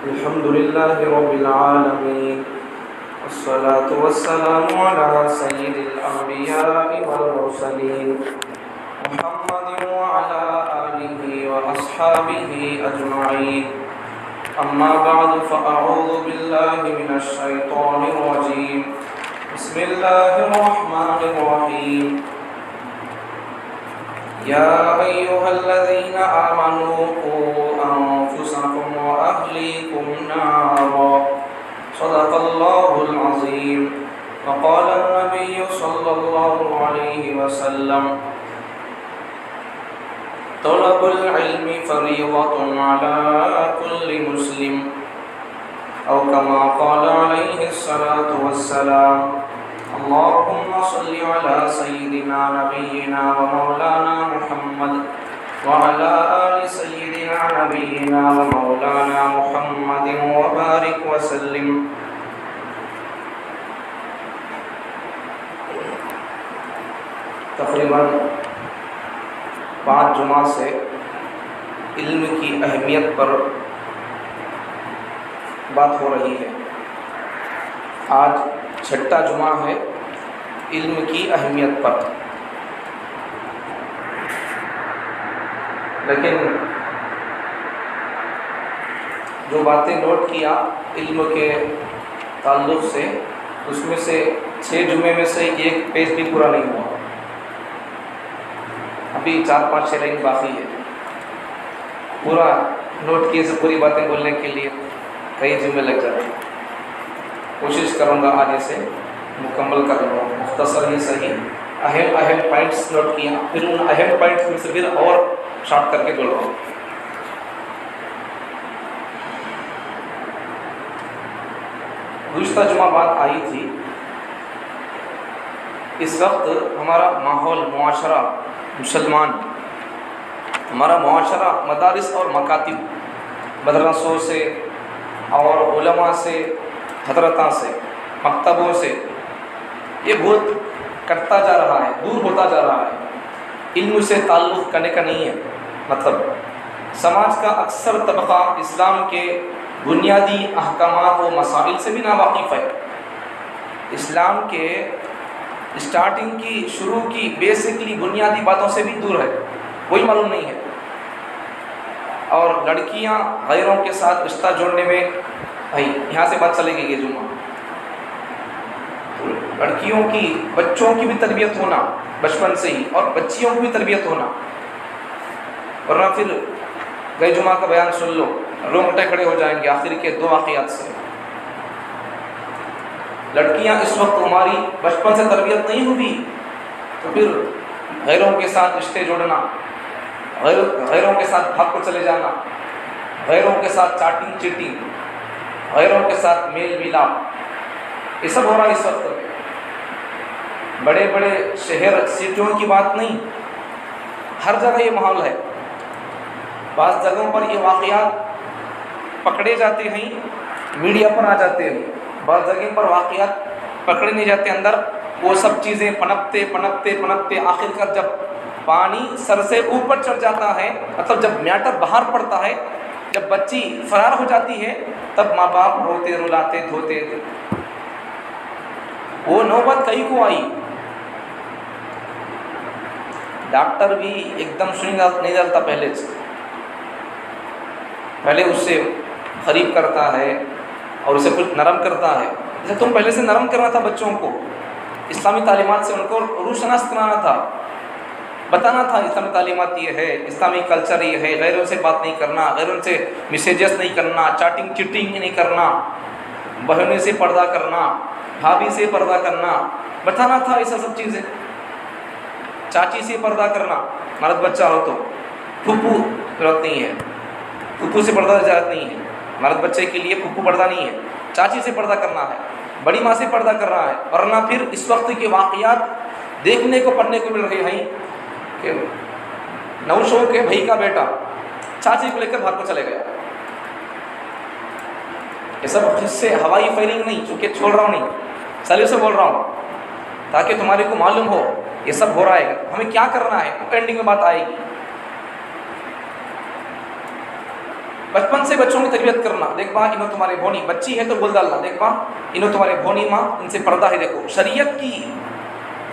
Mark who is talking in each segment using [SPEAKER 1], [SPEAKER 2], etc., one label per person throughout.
[SPEAKER 1] الحمد لله رب العالمين والصلاة والسلام على سيد الأنبياء والمرسلين محمد وعلى آله وأصحابه أجمعين. أما بعد فأعوذ بالله من الشيطان الرجيم. بسم الله الرحمن الرحيم. يا أيها الذين آمنوا قوا أنفسكم وأهليكم نارا صدق الله العظيم. وقال النبي صلى الله عليه وسلم طلب العلم فريضة على كل مسلم أو كما قال عليه الصلاة والسلام. اللهم صل على سيدنا نبينا ومولانا محمد وعلى آل سيدنا نبينا ومولانا محمد وبارك وسلم. تقریباً 5 جمعہ سے علم کی اہمیت پر بات ہو رہی ہے. آج 6واں جمعہ ہے علم کی اہمیت پر. لیکن جو باتیں نوٹ کیا علم کے تعلق سے، اس میں سے 6 جمعے میں سے ایک پیج بھی پورا نہیں ہوا. ابھی 4-5 لائن باقی ہے. پورا نوٹ کیے سے پوری باتیں بولنے کے لیے کئی جمعے لگ جاتے ہیں. کوشش کروں گا آگے سے مکمل کر لوں. مختصر ہی صحیح اہم پوائنٹس نوٹ کیا، پھر ان اہم پوائنٹس میں سے پھر اور شارٹ کر کے بول رہا ہوں. گزشتہ جمعہ بات آئی تھی. اس وقت ہمارا ماحول، معاشرہ، مسلمان، ہمارا معاشرہ مدارس اور مکاتب، مدرسوں سے اور علماء سے، حضرتوں سے، مکتبوں سے یہ بہت کٹتا جا رہا ہے، دور ہوتا جا رہا ہے. علم سے تعلق کرنے کا نہیں ہے. مطلب سماج کا اکثر طبقہ اسلام کے بنیادی احکامات و مسائل سے بھی ناواقف ہے. اسلام کے اسٹارٹنگ کی، شروع کی بیسکلی بنیادی باتوں سے بھی دور ہے، کوئی معلوم نہیں ہے. اور لڑکیاں غیروں کے ساتھ رشتہ جوڑنے میں، بھائی یہاں سے بات چلے گی یہ جمعہ، لڑکیوں کی، بچوں کی بھی تربیت ہونا بچپن سے ہی، اور بچیوں کی بھی تربیت ہونا. ورنہ پھر گئے جمعہ کا بیان سن لو، رونگٹے کھڑے ہو جائیں گے آخر کے 2 واقعات سے. لڑکیاں اس وقت ہماری بچپن سے تربیت نہیں ہوئی تو پھر غیروں کے ساتھ رشتے جوڑنا، غیروں کے ساتھ بھاگ کر چلے جانا، غیروں کے ساتھ چاٹنگ چیٹنگ، غیروں کے ساتھ میل ملاپ، یہ سب ہو رہا ہے اس وقت. بڑے بڑے شہر سٹیوں کی بات نہیں، ہر جگہ یہ ماحول ہے. بعض جگہوں پر یہ واقعات پکڑے جاتے ہیں، میڈیا پر آ جاتے ہیں. بعض جگہ پر واقعات پکڑے نہیں جاتے اندر، وہ سب چیزیں پنپتے آخر کر جب پانی سر سے اوپر چڑھ جاتا ہے، مطلب جب میٹر باہر پڑتا ہے، جب بچی فرار ہو جاتی ہے، تب ماں باپ روتے رلاتے دھوتے. وہ نوبت کئی کو آئی. ڈاکٹر بھی ایک دم سوئی نہیں ڈالتا، پہلے اس سے قریب کرتا ہے اور اسے کچھ نرم کرتا ہے. جیسے تم پہلے سے نرم کرنا تھا بچوں کو، اسلامی تعلیمات سے ان کو روح شناس کرانا تھا، بتانا تھا اسلامی تعلیمات یہ ہے، اسلامی کلچر یہ ہے، غیروں سے بات نہیں کرنا، غیروں سے میسیجز نہیں کرنا، چاٹنگ چیٹنگ نہیں کرنا، بہنوں سے پردہ کرنا، بھابھی سے پردہ کرنا، بتانا تھا ایسا سب چیزیں. چاچی سے پردہ کرنا، مرد بچہ ہو تو پھپھو ضرورت نہیں ہے، پھپھو سے پردہ ضرورت نہیں ہے. مرد بچے کے لیے پھپھو پردہ نہیں ہے، چاچی سے پردہ کرنا ہے، بڑی ماں سے پردہ کر رہا ہے. ورنہ پھر اس وقت کے واقعات دیکھنے کو پڑھنے کو مل رہے ہیں کہ نوشوں کے بھائی کا بیٹا چاچی کو لے کر بھاگ کو چلے گیا. یہ سب جس سے ہوائی فائرنگ نہیں، چونکہ چھوڑ رہا ہوں نہیں، سلیف سے بول رہا ہوں تاکہ تمہارے کو معلوم ہو یہ سب ہو رہا ہے، ہمیں کیا کرنا ہے. اینڈنگ میں بات آئے گی. بچپن سے بچوں کی تربیت کرنا. دیکھ ماں انہوں تمہارے بھونی بچی ہے تو بول ڈالنا, دیکھ ماں انہوں تمہارے بھونی ماں ان سے پردہ ہے, دیکھو شریعت کی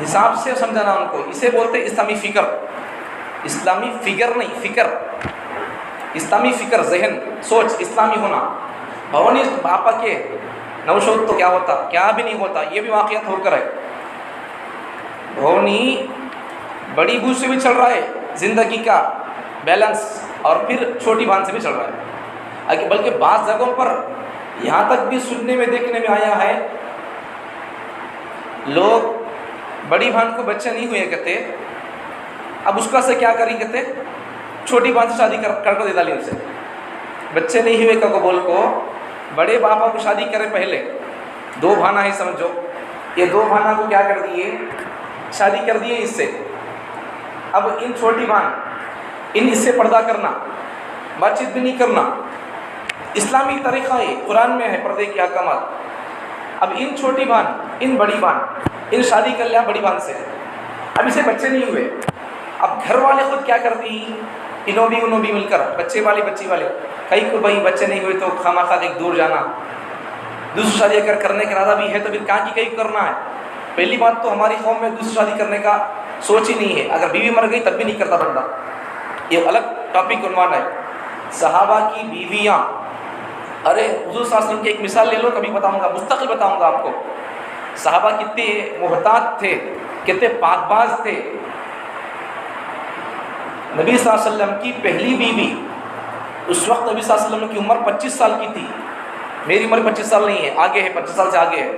[SPEAKER 1] حساب سے سمجھانا ان کو. اسے بولتے اسلامی فکر, اسلامی فگر نہیں فکر, اسلامی فکر, ذہن سوچ اسلامی ہونا. بھونی باپا کے نوشود تو کیا ہوتا, کیا بھی نہیں ہوتا, یہ بھی واقعات ہو کر ہے. بھونی بڑی بو سے بھی چل رہا ہے زندگی کا بیلنس, اور پھر چھوٹی بہن سے بھی چل رہا ہے. بلکہ بعض جگہوں پر یہاں تک بھی سننے میں دیکھنے میں آیا ہے, لوگ بڑی بہن کو بچے نہیں ہوئے کہتے, اب اس کا سے کیا کریں کہتے, چھوٹی بہن سے شادی کر دے ڈالی. ان سے بچے نہیں ہوئے کا کو بول کو بڑے باپا کو شادی کرے پہلے, دو بھانا ہے سمجھو, یہ دو بھانا کو کیا کر دیے, شادی کر دیے اس سے. اب ان چھوٹی بہن اس سے پردہ کرنا, بات چیت بھی نہیں کرنا. اسلامی طریقہ ہے, قرآن میں ہے پردے کے احکامات. اب ان چھوٹی بہن ان بڑی بہن ان شادی کر لیا بڑی بہن سے, اب اسے بچے نہیں ہوئے. اب گھر والے خود کیا کرتی, انہوں بھی مل کر بچے والے بچی والے, کئی کو بھائی بچے نہیں ہوئے تو خواہ ایک دور جانا, دوسری شادی اگر کرنے کا ارادہ بھی ہے تو پھر کہاں کی کہیں کرنا ہے. پہلی بات تو ہماری قوم میں دوسری شادی کرنے کا سوچ ہی نہیں ہے, اگر بیوی مر گئی تب بھی نہیں کرتا بندہ. یہ الگ ٹاپک عنوان ہے. صحابہ کی بیویاں, ارے حضور صلی اللہ علیہ وسلم کی ایک مثال لے لو, کبھی بتاؤں گا, مستقل بتاؤں گا آپ کو. صحابہ کتنے محتاط تھے, کتنے پاک باز تھے. نبی صلی اللہ علیہ وسلم کی پہلی بیوی, اس وقت نبی صلی اللہ علیہ وسلم کی عمر 25 سال کی تھی. میری عمر 25 سال نہیں ہے, آگے ہے, 25 سال سے آگے ہے.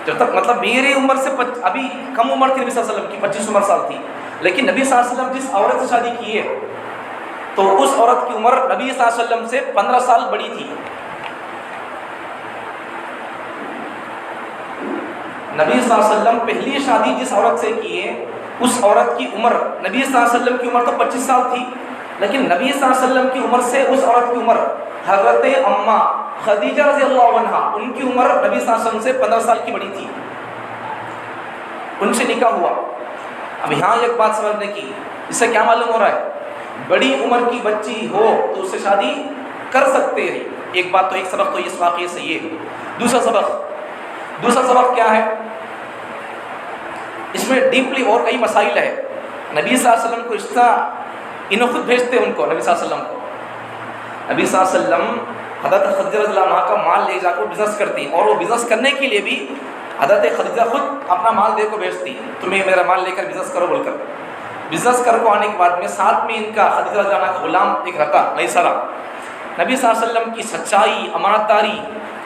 [SPEAKER 1] جب تک مطلب میری عمر سے ابھی کم عمر تھی نبی صلی اللہ علیہ وسلم کی, 25 عمر سال تھی. لیکن نبی صلی اللہ علیہ وسلم جس عورت سے شادی کی ہے تو اس عورت کی عمر نبی صلی اللہ علیہ وسلم سے 15 سال بڑی تھی. نبی صلی اللہ علیہ وسلم پہلی شادی جس عورت سے کی ہے اس عورت کی عمر, نبی صلی اللہ علیہ وسلم کی عمر تو 25 سال تھی, لیکن نبی صلی اللہ علیہ وسلم کی عمر سے اس عورت کی عمر, حضرت اماں خدیجہ رضی اللہ عنہا, ان کی عمر نبی صلی اللہ علیہ وسلم سے 15 سال کی بڑی تھی. ان سے نکاح ہوا. اب یہاں ایک بات سمجھنے کی, اس سے کیا معلوم ہو رہا ہے, بڑی عمر کی بچی ہو تو اس سے شادی کر سکتے ہیں. ایک بات تو, ایک سبق تو اس واقعے سے یہ. دوسرا سبق کیا ہے, اس میں ڈیپلی اور کئی مسائل ہے. نبی صلی اللہ علیہ وسلم کو رشتہ انہوں خود بھیجتے ان کو, نبی صلی اللہ علیہ وسلم کو. نبی صلی اللہ علیہ وسلم حضرت خدیجہ رضی اللہ عنہا کا مال لے جا کر بزنس کرتی, اور وہ بزنس کرنے کے لیے بھی حضرت خدیجہ خود اپنا مال دے کو بھیجتی, تمہیں میرا مال لے کر بزنس کرو بول کر. بزنس کر کو آنے کے بعد میں ساتھ میں ان کا خدیجہ رضی اللہ عنہا کا غلام ایک رہتا میسرہ. نبی صلی اللہ علیہ وسلم کی سچائی, امانت داری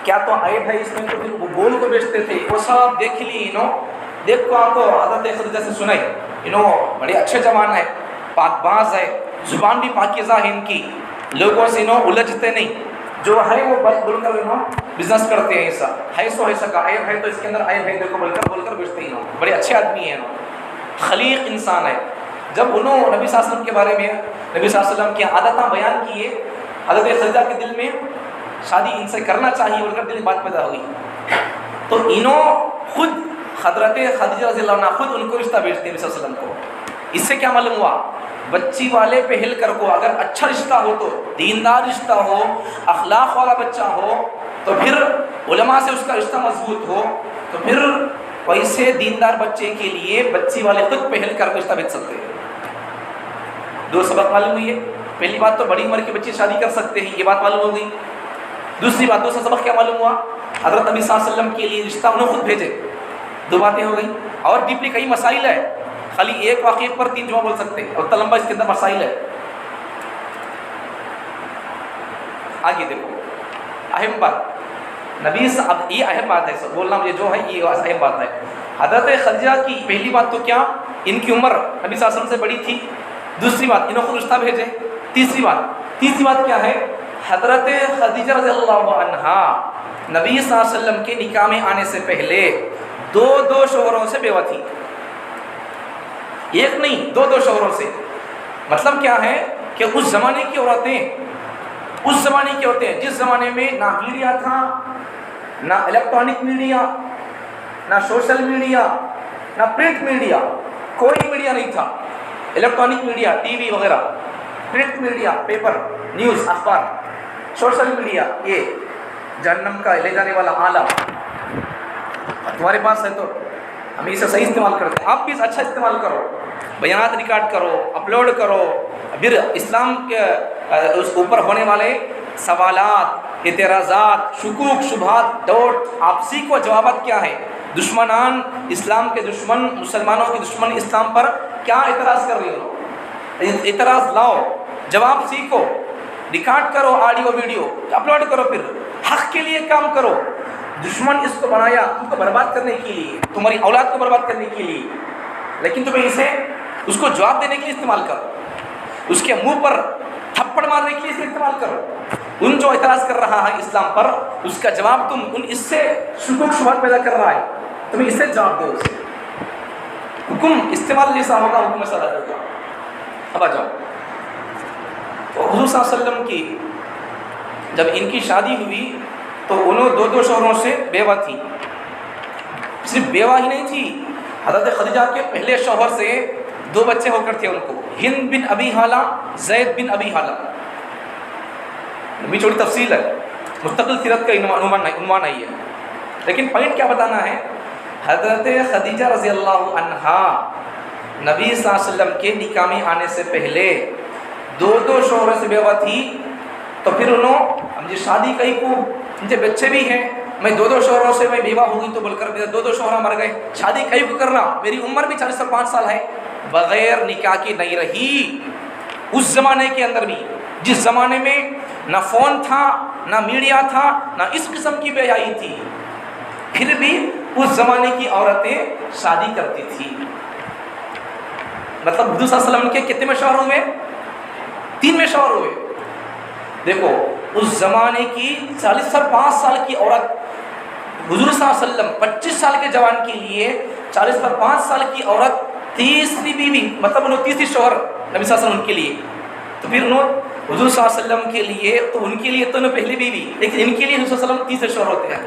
[SPEAKER 1] کیا تو عیب ہے اس میں, تو پھر وہ بول کو بیچتے تھے. وہ سب دیکھ لی انہوں, دیکھ کو آپ کو حضرت خدیجہ سے سنائی, انہوں بڑے اچھے جوان ہے, پاک باز ہے, زبان بھی پاکیزہ ہے ان کی, لوگوں سے انہوں الجھتے نہیں, جو ہے وہ بول کر انہوں بزنس کرتے ہیں. ایسا ہے سو ایسا کا عیب ہے تو اس کے اندر عیب ہے دیکھو بول کر بیچتے انہوں. بڑے اچھے آدمی ہیں انہوں, خلیق انسان ہے. جب انہوں نبی صلی اللہ علیہ وسلم کے بارے میں, نبی صلی اللہ علیہ وسلم کی عادتیں بیان کیے, حضرت خدیجہ کے دل میں شادی ان سے کرنا چاہیے بول کر دل میں بات پیدا ہوئی. تو انہوں خود حضرت خدیجہ رضی اللہ عنہ خود ان کو رشتہ بھیجتے ہیں نبی صلی اللہ علیہ وسلم کو. اس سے کیا معلوم ہوا, بچی والے پہل کر کو اگر اچھا رشتہ ہو تو, دیندار رشتہ ہو, اخلاق والا بچہ ہو, تو پھر علماء سے اس کا رشتہ مضبوط ہو, تو پھر ویسے دیندار بچے کے لیے بچی والے خود پہل کر رشتہ بھیج سکتے ہیں. دو سبق معلوم ہوئی ہے. پہلی بات تو بڑی عمر کے بچے شادی کر سکتے ہیں, یہ بات معلوم ہو گئی. دوسری بات, دوسرا سبق کیا معلوم ہوا, حضرت نبی صلی اللہ علیہ وسلم کے لیے رشتہ انہوں خود بھیجے. دو باتیں ہو گئی. اور ڈیپلی کئی مسائل ہے, خالی ایک واقعے پر 3 جمعہ بول سکتے ہیں, اور اتنا لمبا اس کے اندر مسائل ہے. آگے دیکھو, اہم بات نبی اب یہ اہم بات ہے بولنا, یہ جو ہے یہ اہم بات ہے. حضرت خدیجہ کی پہلی بات تو کیا, ان کی عمر نبی صلی اللہ علیہ وسلم سے بڑی تھی. دوسری بات, انہوں خود رشتہ بھیجے. تیسری بات کیا ہے, حضرت خدیجہ رضی اللہ عنہا نبی صلی اللہ علیہ وسلم کے نکاح میں آنے سے پہلے دو شوہروں سے بیوہ تھی. ایک نہیں, دو شوہروں سے. مطلب کیا ہے کہ اس زمانے کی عورتیں جس زمانے میں نہ میڈیا تھا, نہ الیکٹرانک میڈیا, نہ سوشل میڈیا, نہ پرنٹ میڈیا, کوئی میڈیا نہیں تھا. الیکٹرانک میڈیا, ٹی وی وغیرہ, پرنٹ میڈیا, پیپر, نیوز, اخبار, سوشل میڈیا یہ جہنم کا لے جانے والا آلہ تمہارے پاس ہے تو ہم اسے صحیح استعمال کرتے ہیں، آپ بھی اچھا استعمال کرو، بیانات ریکارڈ کرو، اپلوڈ کرو، پھر اسلام کے اس اوپر ہونے والے سوالات، اعتراضات، شکوک، شبہات، ڈاؤٹ، آپ سیکھو جوابات کیا ہے، دشمنان اسلام کے دشمن، مسلمانوں کے دشمن اسلام پر کیا اعتراض کر رہے ہو، اعتراض لاؤ، جواب سیکھو، ریکارڈ کرو، آڈیو ویڈیو اپلوڈ کرو، پھر حق کے لیے کام کرو۔ دشمن اس کو بنایا تم کو برباد کرنے کے لیے، تمہاری اولاد کو برباد کرنے کے لیے، لیکن تمہیں اسے اس کو جواب دینے کے لیے استعمال کرو، اس کے منہ پر تھپڑ مارنے کے لیے اسے استعمال کرو۔ ان جو اعتراض کر رہا ہے اسلام پر، اس کا جواب تم ان اس سے شکوک شبہات پیدا کر رہا ہے، تمہیں اس سے جواب دو، اسے حکم استعمال جیسا ہوگا حکم ایسا ہوگا۔ اب آ جاؤ، تو حضور صلی اللہ علیہ وسلم کی جب ان کی شادی ہوئی تو انہوں دو شوہروں سے بیوہ تھی، صرف بیوہ ہی نہیں تھی، حضرت خدیجہ کے پہلے شوہر سے 2 بچے ہو کر تھے ان کو، ہند بن ابی حالہ، زید بن ابی حالہ، بھی چھوٹی تفصیل ہے، مستقل سیرت کا عنوان نہیں ہے، لیکن پوائنٹ کیا بتانا ہے، حضرت خدیجہ رضی اللہ عنہا نبی صلی اللہ علیہ وسلم کے نکاح میں آنے سے پہلے 2 شوہروں سے بیوہ تھی، تو پھر انہوں مجھے شادی کئی کو، مجھے بچے بھی ہیں، میں 2 شوہروں سے میں بیوہ ہوئی تو بول کر میرے 2 شوہر مر گئے، شادی کئی کو کرنا، میری عمر بھی 40 سے 5 سال ہے، بغیر نکاح کی نہیں رہی۔ اس زمانے کے اندر بھی، جس زمانے میں نہ فون تھا، نہ میڈیا تھا، نہ اس قسم کی بے حیائی تھی، پھر بھی اس زمانے کی عورتیں شادی کرتی تھی۔ مطلب حضور صلی اللہ علیہ وسلم کے کتنے شوہر ہوئے؟ 3 شوہر ہوئے۔ دیکھو اس زمانے کی 40 سے 5 سال کی عورت، حضور صلی اللہ علیہ وسلم 25 سال کے جوان کے لیے 40 سے 5 سال کی عورت 30ویں بیوی، مطلب انہوں 30 شوہر نبی صلی اللہ علیہ وسلم کے لیے، تو پھر انہوں حضور صلی اللہ علیہ وسلم کے لیے، تو ان کے لیے تو انہوں پہلی بیوی، لیکن ان کے لیے حضور صلی اللہ علیہ وسلم 30 شوہر ہوتے ہیں،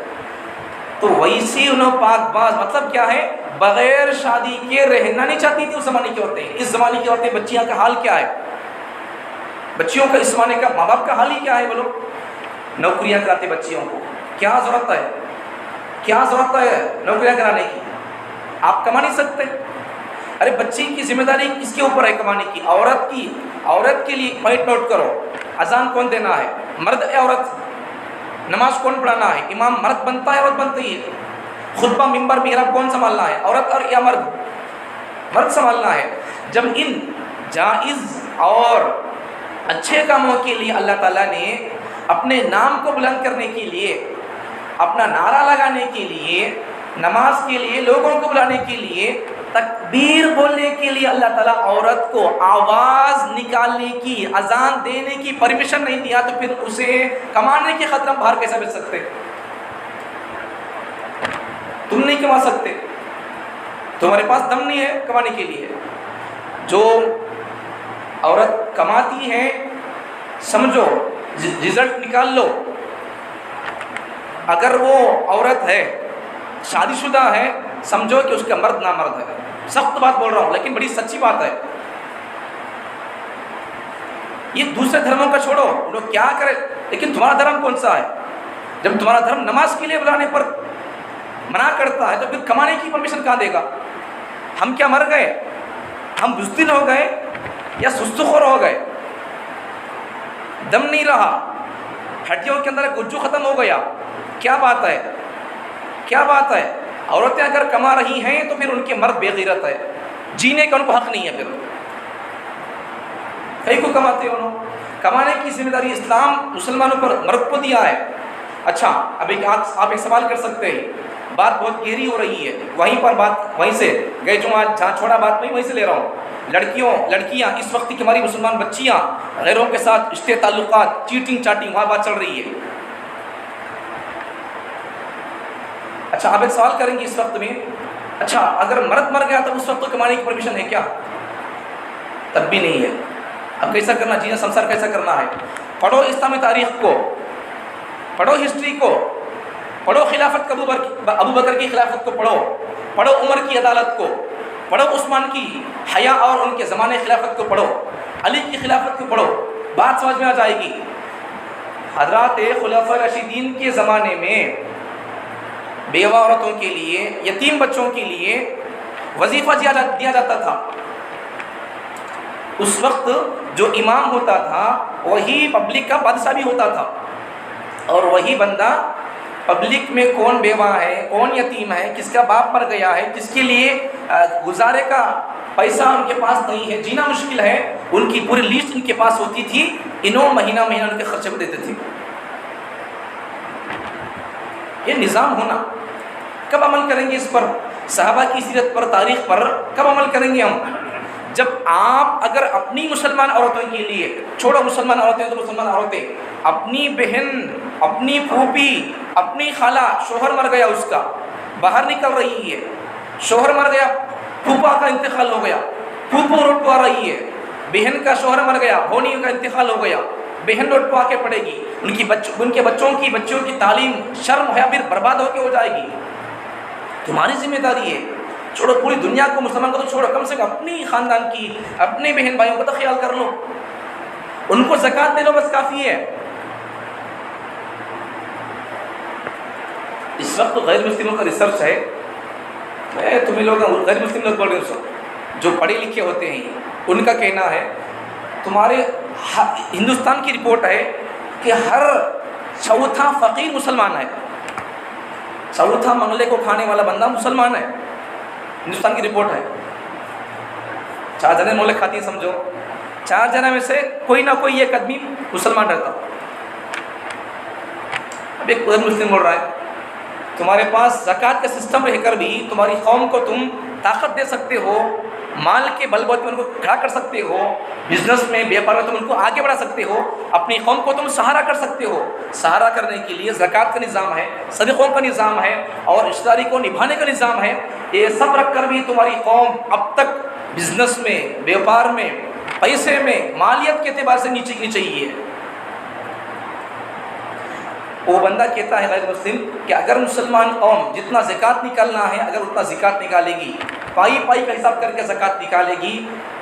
[SPEAKER 1] تو ویسی انہوں پاک باز، مطلب کیا ہے، بغیر شادی کے رہنا نہیں چاہتی تھی اس زمانے کی عورتیں۔ اس زمانے کی عورتیں، بچیاں کا حال کیا ہے، بچیوں کا اس زمانے کا ماں باپ کا حال ہی کیا ہے، بولو، نوکریاں کراتے بچیوں کو، کیا ضرورت ہے، کیا ضرورت ہے نوکریاں کرانے کی، آپ کما نہیں سکتے، ارے بچی کی ذمہ داری کس کے اوپر ہے کمانے کی، عورت کی، عورت کے لیے پوائنٹ نوٹ کرو، اذان کون دینا ہے، مرد ہے عورت، نماز کون پڑھانا ہے، امام مرد بنتا ہے عورت بنتی ہے، خطبہ ممبر محراب کون سنبھالنا ہے، عورت اور یا مرد، مرد سنبھالنا ہے۔ جب ان جائز اور اچھے کاموں کے لیے اللہ تعالیٰ نے اپنے نام کو بلند کرنے کے لیے، اپنا نعرہ لگانے کے لیے، نماز کے لیے، لوگوں کو بلانے کے لیے، تکبیر بولنے کے لیے اللہ تعالیٰ عورت کو آواز نکالنے کی، اذان دینے کی پرمیشن نہیں دیا، تو پھر اسے کمانے کے خطرہ ہم باہر کیسے بچ سکتے؟ تم نہیں کما سکتے، تمہارے پاس دم نہیں ہے کمانے کے لیے۔ جو عورت کماتی ہے، سمجھو رزلٹ نکال لو، اگر وہ عورت ہے، شادی شدہ ہے، سمجھو کہ اس کا مرد نامرد ہے، سخت بات بول رہا ہوں لیکن بڑی سچی بات ہے۔ یہ دوسرے دھرموں کا چھوڑو، لوگ کیا کرے، لیکن تمہارا دھرم کون سا ہے؟ جب تمہارا دھرم نماز کے لیے بلانے پر منع کرتا ہے، تو پھر کمانے کی پرمیشن کہاں دے گا؟ ہم کیا مر گئے؟ ہم بزدل ہو گئے یا سستخور ہو گئے؟ دم نہیں رہا، ہڈیوں کے اندر گجو ختم ہو گیا، کیا بات ہے، کیا بات ہے؟ عورتیں اگر کما رہی ہیں تو پھر ان کے مرد بے غیرت ہے، جینے کا ان کو حق نہیں ہے، پھر کئی کو کماتے ہیں، انہوں کمانے کی ذمہ داری اسلام مسلمانوں پر مرد کو دیا ہے۔ اچھا، اب آپ ایک سوال کر سکتے ہیں، بات بہت گہری ہو رہی ہے، وہیں پر بات، وہیں سے گئے جہاں چھوڑا بات میں وہیں سے لے رہا ہوں۔ لڑکیاں اس وقت کی ہماری مسلمان بچیاں غیروں کے ساتھ رشتے تعلقات، چیٹنگ چاٹنگ، وہاں بات چل رہی ہے۔ اچھا، آپ ایک سوال کریں گے اس وقت میں، اچھا اگر مرد مر گیا تو اس وقت تو کمانے کی پرمیشن ہے کیا؟ تب بھی نہیں ہے۔ اب کیسا کرنا، جینا سمسار کیسا کرنا ہے؟ پڑھو اسلامی تاریخ کو، پڑھو ہسٹری کو، پڑھو خلافت ابو بکر کی خلافت کو، پڑھو عمر کی عدالت کو، پڑھو عثمان کی حیا اور ان کے زمانے خلافت کو، پڑھو علی کی خلافت کو، پڑھو، بات سمجھ میں آ جائے گی۔ حضرات خلفاء راشدین کے زمانے میں بیوہ عورتوں کے لیے، یتیم بچوں کے لیے وظیفہ دیا جاتا تھا۔ اس وقت جو امام ہوتا تھا وہی پبلک کا بادشاہ بھی ہوتا تھا، اور وہی بندہ پبلک میں کون بیوہ ہے، کون یتیم ہے، کس کا باپ مر گیا ہے، جس کے لیے گزارے کا پیسہ ان کے پاس نہیں ہے، جینا مشکل ہے، ان کی پوری لسٹ ان کے پاس ہوتی تھی، انہوں مہینہ ان کے خرچے کو دیتے تھے۔ یہ نظام ہونا، کب عمل کریں گے اس پر؟ صحابہ کی سیرت پر، تاریخ پر کب عمل کریں گے ہم؟ جب آپ اگر اپنی مسلمان عورتوں کے لیے، چھوڑو مسلمان عورتیں تو مسلمان عورتیں، اپنی بہن، اپنی پھوپھی، اپنی خالہ، شوہر مر گیا اس کا، باہر نکل رہی ہے، شوہر مر گیا، پھوپھا کا انتقال ہو گیا، پھوپھو روٹ پا رہی ہے، بہن کا شوہر مر گیا، بھونی کا انتقال ہو گیا، بہن روٹ پا کے پڑے گی، ان کے بچوں کی تعلیم شرم ہے پھر برباد ہو کے ہو جائے گی۔ تمہاری ذمہ داری ہے، چھوڑو پوری دنیا کو، مسلمان کو تو چھوڑو، کم سے کم اپنی خاندان کی، اپنے بہن بھائیوں کو تو خیال کر لو، ان کو زکوٰۃ دے لو، بس کافی ہے۔ اس وقت غیر مسلموں کا ریسرچ ہے، میں تمہیں لوگ غیر مسلم لوگ بول رہے ہوں، جو پڑھے لکھے ہوتے ہیں ان کا کہنا ہے، تمہارے ہندوستان کی رپورٹ ہے کہ ہر چوتھا فقیر مسلمان ہے، چوتھا منگلے کو کھانے والا بندہ مسلمان ہے، ہندوستان کی رپورٹ ہے۔ 4 جنے مولے کھاتی ہیں، سمجھو 4 جنے میں سے کوئی نہ کوئی ایک آدمی مسلمان رہتا۔ اب ایک غیر مسلم بول رہا ہے تمہارے پاس زکوٰۃ کا سسٹم رہ کر بھی تمہاری قوم کو تم طاقت دے سکتے ہو، مال کے بل بوتے ان کو کھڑا کر سکتے ہو، بزنس میں، بیپار میں تم ان کو آگے بڑھا سکتے ہو، اپنی قوم کو تم سہارا کر سکتے ہو۔ سہارا کرنے کے لیے زکوٰۃ کا نظام ہے، صدقوں کا نظام ہے، اور رشتہ داری کو نبھانے کا نظام ہے۔ یہ سب رکھ کر بھی تمہاری قوم اب تک بزنس میں، بیپار میں، پیسے میں، مالیت کے اعتبار سے نیچے کی چاہیے۔ وہ بندہ کہتا ہے غیر مسلم کہ اگر مسلمان قوم جتنا زکوٰۃ نکالنا ہے اگر اتنا زکوٰۃ نکالے گی، پائی کا حساب کر کے زکوٰۃ نکالے گی،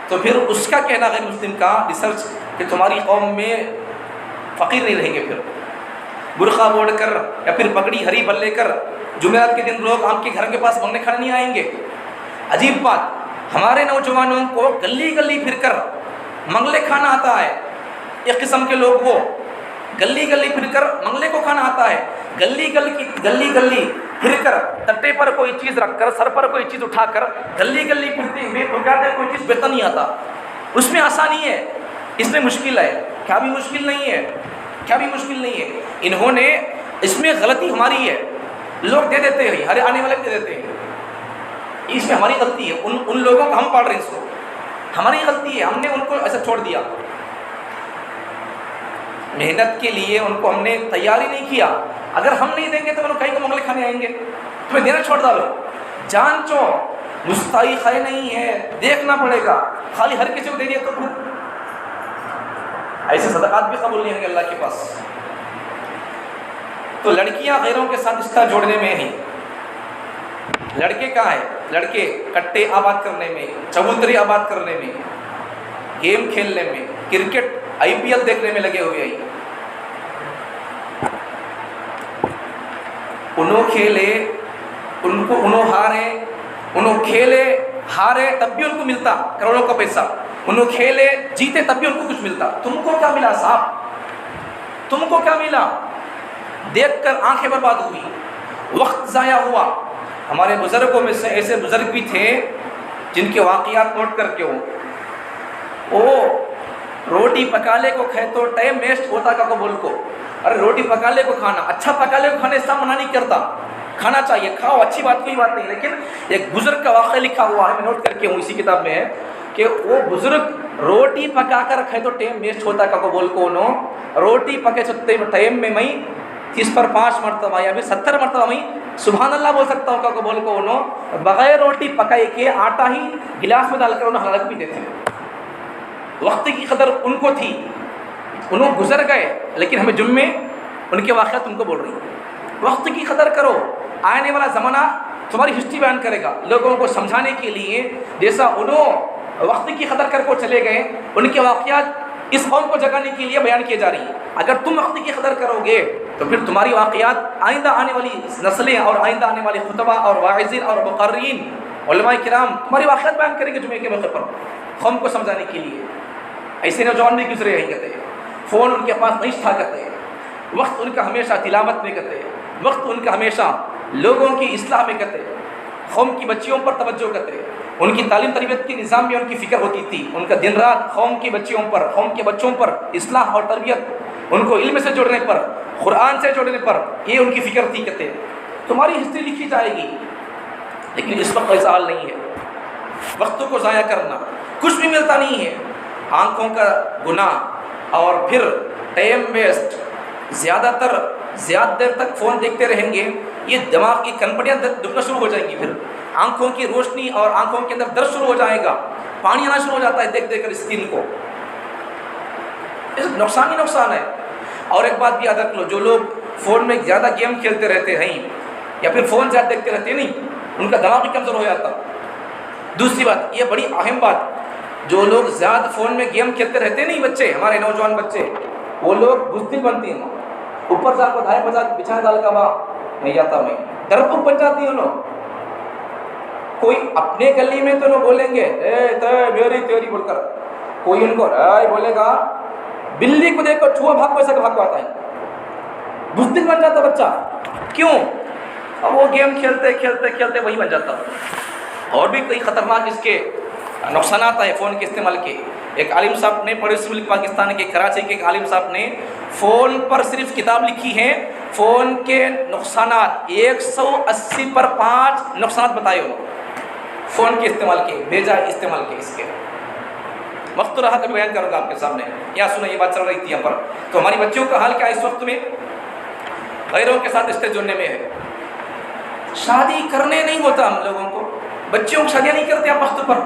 [SPEAKER 1] تو پھر اس کا کہنا غیر مسلم کا ریسرچ کہ تمہاری قوم میں فقیر نہیں رہیں گے، پھر برقع اوڑھ کر یا پھر پگڑی ہری بل لے کر جمعرات کے دن لوگ آپ کے گھر کے پاس مانگنے کھانے نہیں آئیں گے۔ عجیب بات، ہمارے نوجوانوں کو گلی گلی پھر کر منگلے کھانا آتا ہے۔ ایک قسم کے لوگ وہ گلی گلی پھر کر منگلے کو کھانا آتا ہے، گلی گلی پھر کر ٹٹے پر کوئی چیز رکھ کر، سر پر کوئی چیز اٹھا کر گلی گلی پھرتے ہوئے پکارتے کوئی چیز بہتر نہیں آتا۔ اس میں آسانی ہے، اس میں مشکل ہے، کیا بھی مشکل نہیں ہے، کیا بھی مشکل نہیں ہے۔ انہوں نے، اس میں غلطی ہماری ہے، لوگ دے دیتے ہیں، ہر آنے والے دے دیتے ہیں، اس میں ہماری غلطی ہے۔ ان لوگوں کو ہم پڑھ رہے ہیں، اس کو ہماری غلطی ہے، ہم نے ان کو ایسا چھوڑ دیا۔ محنت کے لیے ان کو ہم نے تیاری نہیں کیا، اگر ہم نہیں دیں گے تو وہ کہیں کو منگلے کھانے آئیں گے، تمہیں دینا چھوڑ ڈالو، جان چو مستحق ہے نہیں ہے، دیکھنا پڑے گا، خالی ہر کسی کو دے دیا تو پھر ایسے صدقات بھی قبول نہیں ہوں گے اللہ کے پاس۔ تو لڑکیاں غیروں کے ساتھ رشتہ جوڑنے میں ہیں، لڑکے کہاں ہیں؟ لڑکے کٹے آباد کرنے میں، چبوتری آباد کرنے میں، گیم کھیلنے میں، کرکٹ IPL دیکھنے میں لگے ہوئے ہیں۔ انہوں کھیلے، انہوں ہارے، انہوں کھیلے ہارے تب بھی ان کو ملتا کروڑوں کا پیسہ، انہوں کھیلے جیتے تب بھی ان کو کچھ ملتا۔ تم کو کیا ملا صاحب؟ تم کو کیا ملا؟ دیکھ کر آنکھیں برباد ہوئی، وقت ضائع ہوا۔ ہمارے بزرگوں میں سے ایسے بزرگ بھی تھے جن کے واقعات نوٹ کر کے وہ روٹی پکالے کو کھائے تو ٹائم ویسٹ ہوتا کا بول کو، ارے روٹی پکالے کو کھانا، اچھا پکالے کو کھانے سے منع نہیں کرتا، کھانا چاہیے، کھاؤ، اچھی بات کوئی بات نہیں، لیکن ایک بزرگ کا واقعہ لکھا ہوا ہے، میں نوٹ کر کے ہوں، اسی کتاب میں ہے کہ وہ بزرگ روٹی پکا کر کھائے تو ٹائم ویسٹ ہوتا کا بول کو، انہوں روٹی پکے سکتے ٹائم میں 30 پر 5 مرتبہ یا پھر 70 مرتبہ میں سبحان اللہ بول سکتا ہوں کا بول کو، انہوں بغیر روٹی پکائے کے آٹا ہی گلاس میں ڈال کر انہوں حلق پیتے تھے۔ وقت کی قدر ان کو تھی، انہوں گزر گئے، لیکن ہمیں جمعے ان کے واقعات تم کو بول رہی ہیں۔ وقت کی قدر کرو، آنے والا زمانہ تمہاری ہسٹری بیان کرے گا لوگوں کو سمجھانے کے لیے، جیسا انہوں وقت کی قدر کر کو چلے گئے، ان کے واقعات اس قوم کو جگانے کے لیے بیان کی جا رہی ہے. اگر تم وقت کی قدر کرو گے تو پھر تمہاری واقعات آئندہ آنے والی نسلیں اور آئندہ آنے والے خطبہ اور واعظین اور مقررین علماء کرام تمہاری واقعات بیان کریں گے جمعے کے موقع پر قوم کو سمجھانے کے لیے. ایسے نوجوان بھی گزرے ہیں کہتے ہیں, فون ان کے پاس نہیں تھا کہتے ہیں, وقت ان کا ہمیشہ تلاوت میں کہتے ہیں, وقت ان کا ہمیشہ لوگوں کی اصلاح میں کہتے ہیں, قوم کی بچیوں پر توجہ کرتے ہیں, ان کی تعلیم تربیت کے نظام میں ان کی فکر ہوتی تھی, ان کا دن رات قوم کی بچیوں پر, قوم کے بچوں پر اصلاح اور تربیت, ان کو علم سے جوڑنے پر, قرآن سے جوڑنے پر, یہ ان کی فکر تھی کہتے ہیں. تمہاری ہسٹری لکھی جائے گی, لیکن اس وقت ایسا حال نہیں ہے. وقت کو ضائع کرنا, کچھ بھی ملتا نہیں ہے, آنکھوں کا گناہ اور پھر ٹائم ویسٹ, زیادہ دیر تک فون دیکھتے رہیں گے, یہ دماغ کی کنپٹیاں دکھنا شروع ہو جائیں گی, پھر آنکھوں کی روشنی اور آنکھوں کے اندر درد شروع ہو جائے گا, پانی آنا شروع ہو جاتا ہے دیکھ دیکھ کر اسکرین کو. نقصان ہی نقصان ہے. اور ایک بات بھی یاد رکھ لو, جو لوگ فون میں زیادہ گیم کھیلتے رہتے ہیں یا پھر فون زیادہ دیکھتے رہتے ہیں, نہیں, ان کا دماغ بھی کمزور ہو جاتا. دوسری بات, یہ بڑی اہم بات, جو لوگ زیادہ فون میں گیم کھیلتے رہتے نہیں, بچے, ہمارے نوجوان بچے, وہ لوگ بزدل بنتے ہیں. اوپر سے آپ کو دھائے بجا بچھا ڈال کا نہیں جاتا, میں ڈرپوک بن جاتی ہیں لوگ. کوئی اپنے گلی میں تو لوگ بولیں گے میری تیری بول کر, کوئی ان کو بولے گا, بلی کو دیکھ کر چوہا بھاگ ویسا بھاگ آتا ہے. بزدل بن جاتا بچہ. کیوں؟ اب وہ گیم کھیلتے کھیلتے کھیلتے وہی بن جاتا. اور بھی کئی خطرناک اس کے نقصانات ہیں فون کے استعمال کے. ایک عالم صاحب نے, پڑوسی ملک پاکستان کے کراچی کے ایک عالم صاحب نے فون پر صرف کتاب لکھی ہے, فون کے نقصانات 180 پر 5 نقصانات بتائے انہوں نے فون کے استعمال کے, بےجائے استعمال کے. اس کے وقت تو رہا کبھی بیان کروں گا آپ کے سامنے. یہاں سنیں, یہ بات چل رہی تھی یہاں پر. تو ہماری بچیوں کا حال کیا ہے اس وقت میں؟ غیروں کے ساتھ رشتے جڑنے میں ہے. شادی کرنے نہیں ہوتا ہم لوگوں کو, بچیوں کو شادیاں نہیں کرتے آپ وقت پر.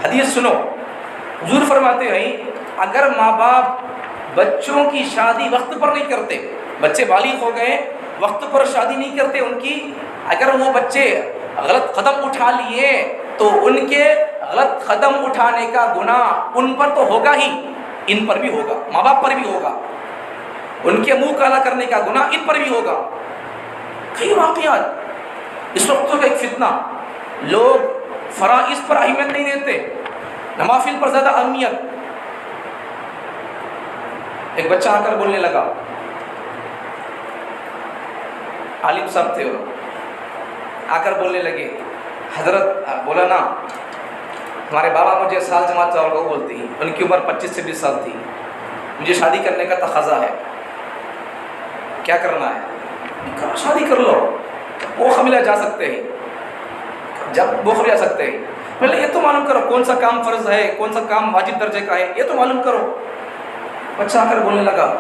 [SPEAKER 1] حدیث سنو, حضور فرماتے ہیں اگر ماں باپ بچوں کی شادی وقت پر نہیں کرتے, بچے بالغ ہو گئے, وقت پر شادی نہیں کرتے ان کی, اگر وہ بچے غلط قدم اٹھا لیے تو ان کے غلط قدم اٹھانے کا گناہ ان پر تو ہوگا ہی, ان پر بھی ہوگا, ماں باپ پر بھی ہوگا. ان کے منہ کالا کرنے کا گناہ ان پر بھی ہوگا. کئی واقعات اس وقت کا ایک فتنہ, لوگ فرائض پر اہمیت نہیں دیتے, نوافل پر زیادہ اہمیت. ایک بچہ آ کر بولنے لگا, عالم صاحب تھے, وہ آ کر بولنے لگے, حضرت بولا نا ہمارے بابا مجھے سال جماعت چاول کو بولتی ہیں, ان کی عمر 25 سے 20 سال تھی, مجھے شادی کرنے کا تقاضا ہے, کیا کرنا ہے؟ کہا شادی کر لو, وہ خمیلہ جا سکتے ہیں, جب وہ خمیلہ جا سکتے ہیں. پہلے یہ تو معلوم کرو کون سا کام فرض ہے, کون سا کام واجب درجے کا ہے, یہ تو معلوم کرو. بچہ آ کر بولنے لگا,